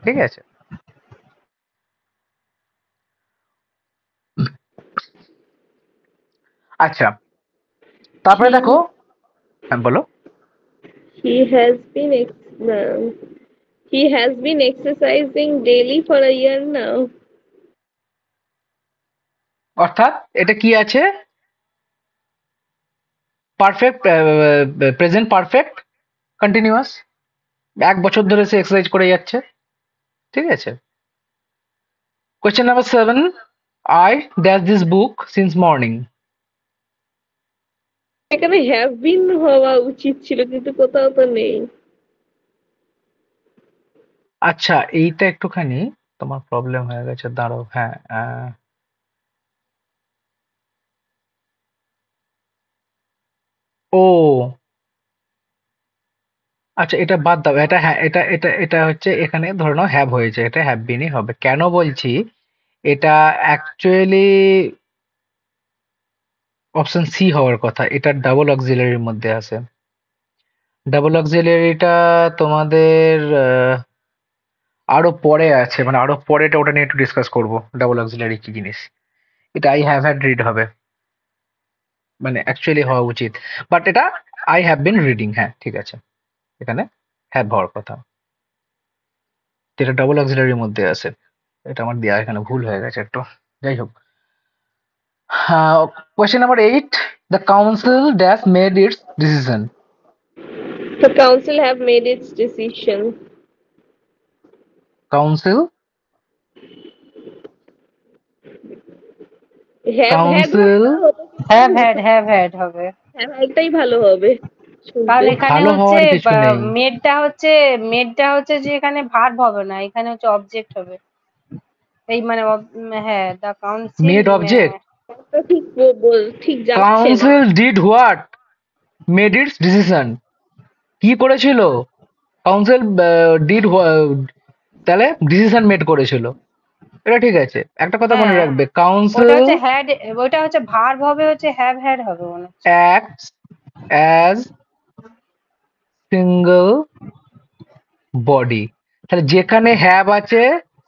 ঠিক আছে। আচ্ছা, তারপরে দেখো, হ্যাঁ বলো। He has been he has been exercising daily for a year now. অর্থাৎ এটা কি আছে, পারফেক্ট প্রেজেন্ট পারফেক্ট কন্টিনিউয়াস, 1 বছর ধরে সে এক্সারসাইজ করে যাচ্ছে, ঠিক আছে। Question number 7, I dash this book since morning. এখানে have been হওয়া উচিত ছিল, কিন্তু কোথাও তো নেই। আচ্ছা, এইটা একটুখানি তোমার প্রবলেম হয়ে গেছে, দাঁড়াও। হ্যাঁ, ও আচ্ছা, এটা বাদ দাও। এটা হ্যাঁ, এটা হচ্ছে এখানে ধরে নাও হ্যাভ হয়েছে, এটা হ্যাভ বিনই হবে। কেন বলছি, এটা অ্যাকচুয়ালি অপশন সি হওয়ার কথা, এটা ডাবল অক্সিলারির মধ্যে আছে। ডাবল অক্সিলারিটা তোমাদের আরো পরে আছে, মানে আরো পরে ওটা নিয়ে একটু ডিসকাস করব, ডাবল অক্সিলারি কি জিনিস। এটা আই হ্যাভ হ্যাড রিড হবে, মানে অ্যাকচুয়ালি হওয়া উচিত, বাট এটা আই হ্যাভ বিন রিডিং। হ্যাঁ ঠিক আছে, এখানে হ্যাভ হওয়ার কথা, যেটা ডাবল অক্সিলারির মধ্যে আছে। এটা আমার দেয়া এখানে ভুল হয়ে গেছে একটু, যাই হোক। Question number 8, the council dash made it's decision. The council have made its decision. Council council have had হবে, এটাই ভালো হবে। কারণ এখানে ভালো হচ্ছে হওয়ার কিছু নেই। মেডটা হচ্ছে যে এখানে ভার্ব হবে না, এখানে হচ্ছে অবজেক্ট হবে। এই মানে হ্যাঁ, দ্য কাউন্সিল মেড অবজেক্ট, ঠিক ঠিক যাচ্ছে না। Council did what, made it's decision. কি করেছিল, কাউন্সিল ডিড, তাহলে ডিসিশন মেড করেছিল, এটা ঠিক আছে। একটা কথা মনে রাখবে, কাউন্সিল ওটা হচ্ছে ভার্ব হবে, হচ্ছে হ্যাভ হ্যাড হবে মনে হচ্ছে। অ্যাক্টস অ্যাজ সিঙ্গল বডি, তাহলে যেখানে হ্যাভ আছে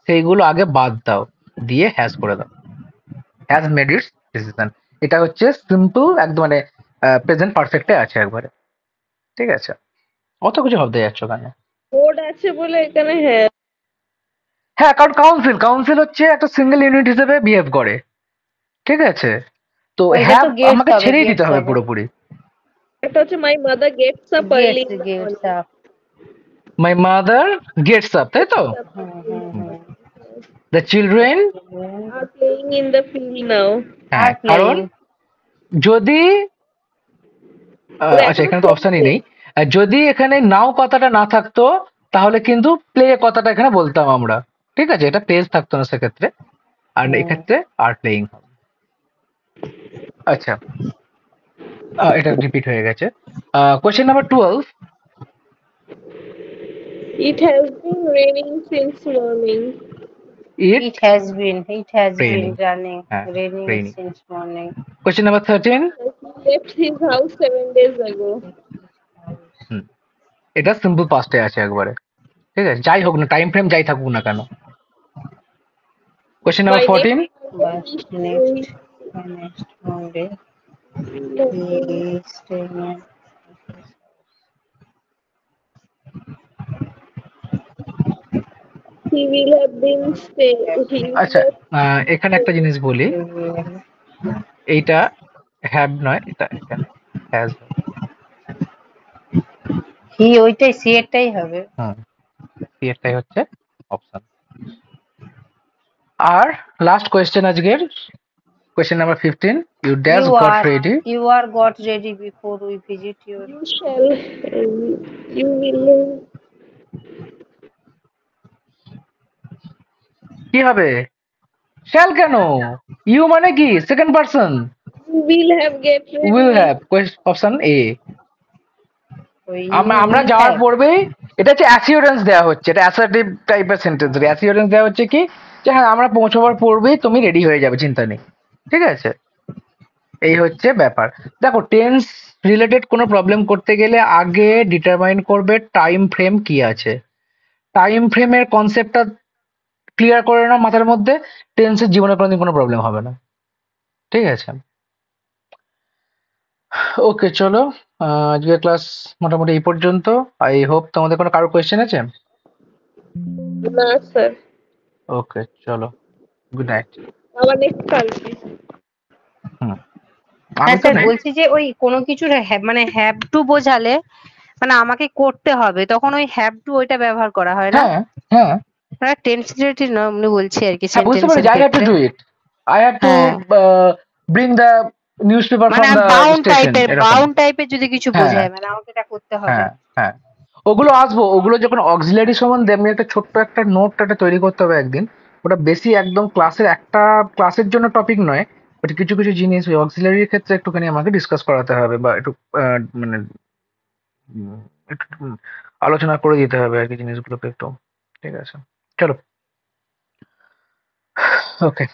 সেইগুলো আগে বাদ দাও, দিয়ে হ্যাজ করে দাও, হ্যাজ মেড ইটস ডিসিশন। এটা হচ্ছে সিম্পল একদম, মানে প্রেজেন্ট পারফেক্টে আছে একবারে, ঠিক আছে। অত কিছু ভাবতে যাচ্ছ কেন? কোড আছে বলে এখানে হ্যাঁ, কারণ কাউন্সিল হচ্ছে একটা সিঙ্গেল ইউনিট হিসেবে বিহেভ করে, ঠিক আছে। তো হ্যাভ আমাকে ছেড়েই দিতে হবে পুরোপুরি। একটা হচ্ছে my mother gets up early, my mother gets up, তাই তো। The children are playing in the field now. হ্যাঁ, কারণ যদি আচ্ছা, এখানে তো অপশনই নেই। যদি এখানে নাও কথাটা না থাকতো তাহলে কিন্তু প্লে কথাটা এখানে বলতাম আমরা, ঠিক আছে। এটা প্লেস থাকতো না সেক্ষেত্রে, আর এক্ষেত্রে আর প্লেইং। আচ্ছা, এটা রিপিট হয়ে গেছে। Question number 12, It has been raining since morning. It has been raining. raining since morning. Question number 13. He left his house 7 days ago. এটা সিম্পল পাস্টে আছে একবারে, ঠিক আছে। যাই হোক না, টাইম ফ্রেম যাই থাকুক না কেন। Question number 14. Next Monday. He will have been staying. আচ্ছা, এখানে একটা জিনিস বলি, এইটা হ্যাভ নয়, এটা এখানে হ্যাজ। হি ওইটাই, সি এরটাই হবে। সি এরটাই হচ্ছে অপশন। আর লাস্ট কোয়েশ্চেন আজকের, question number 15, you dash got ready. You are got ready before we visit your. You shall. You will. কি হবে, শ্যাল কেন, ইউ মানে কি second person, will have get ready. will have, option A. আমরা যাওয়ার পূর্বেই এটা হচ্ছে অ্যাসিওরেন্স দেওয়া হচ্ছে, এটা অ্যাসার্টিভ টাইপের সেন্টেন্স। অ্যাসিওরেন্স দেওয়া হচ্ছে কি, যে হ্যাঁ আমরা পৌঁছাবার পূর্বেই তুমি রেডি হয়ে যাবে, চিন্তা নেই। ঠিক আছে, এই হচ্ছে ব্যাপার। দেখো টেন্স রিলেটেড কোনো প্রবলেম করতে গেলে আগে ডিটারমাইন করবে টাইম ফ্রেম কি আছে। টাইম ফ্রেমের কনসেপ্টটা ক্লিয়ার করে নাও মাথার মধ্যে, টেন্সের জীবনে কোনোদিন কোনো প্রবলেম হবে না। ঠিক আছে, ওকে চলো, আজকের ক্লাস মোটামুটি এই পর্যন্ত। আই হোপ তোমাদের কোনো কারো কোয়েশ্চেন আছে? না স্যার, ওকে চলো, গুড নাইট। আবার নেক্সট কালকে। হুম, আমি হ্যাঁ তো স্যার, নেই। বলছি যে ওই কোনো কিছুর মানে হ্যাভ টু বোঝালে মানে আমাকে করতে হবে, তখন ওই হ্যাভ টু ওইটা ব্যবহার করা হয় না? হ্যাঁ হ্যাঁ মানে টেন্স রিলেটেড না, এমনি বলছি আর কি, হ্যাঁ, বুঝতে সেন্টেন্সের পেরেছি। আই হ্যাভ টু ক্ষেত্রে। Do it, I have to হ্যাঁ, ব্রিং দ্য নিউজ পেপার মানে ফ্রম দ্য স্টেশন, এরকম। বাউন্ড টাইপের যদি কিছু হ্যাঁ বোঝায় মানে আমাকে এটা করতে হবে। হ্যাঁ হ্যাঁ, ওগুলো আসবো, ওগুলো যখন অক্সিলারি সম্বন্ধে আমি একটা ছোট্ট একটা নোট একটা তৈরি করতে হবে একদিন। ওটা বেশি একদম ক্লাসের একটা ক্লাসের জন্য টপিক নয়, বাট কিছু কিছু জিনিস ওই অক্সিলারির ক্ষেত্রে একটুখানি আমাকে ডিসকাস করাতে হবে, বা একটু মানে উম, একটু আলোচনা করে দিতে হবে আর কি জিনিসগুলোকে একটু। ঠিক আছে, চলো, ওকে।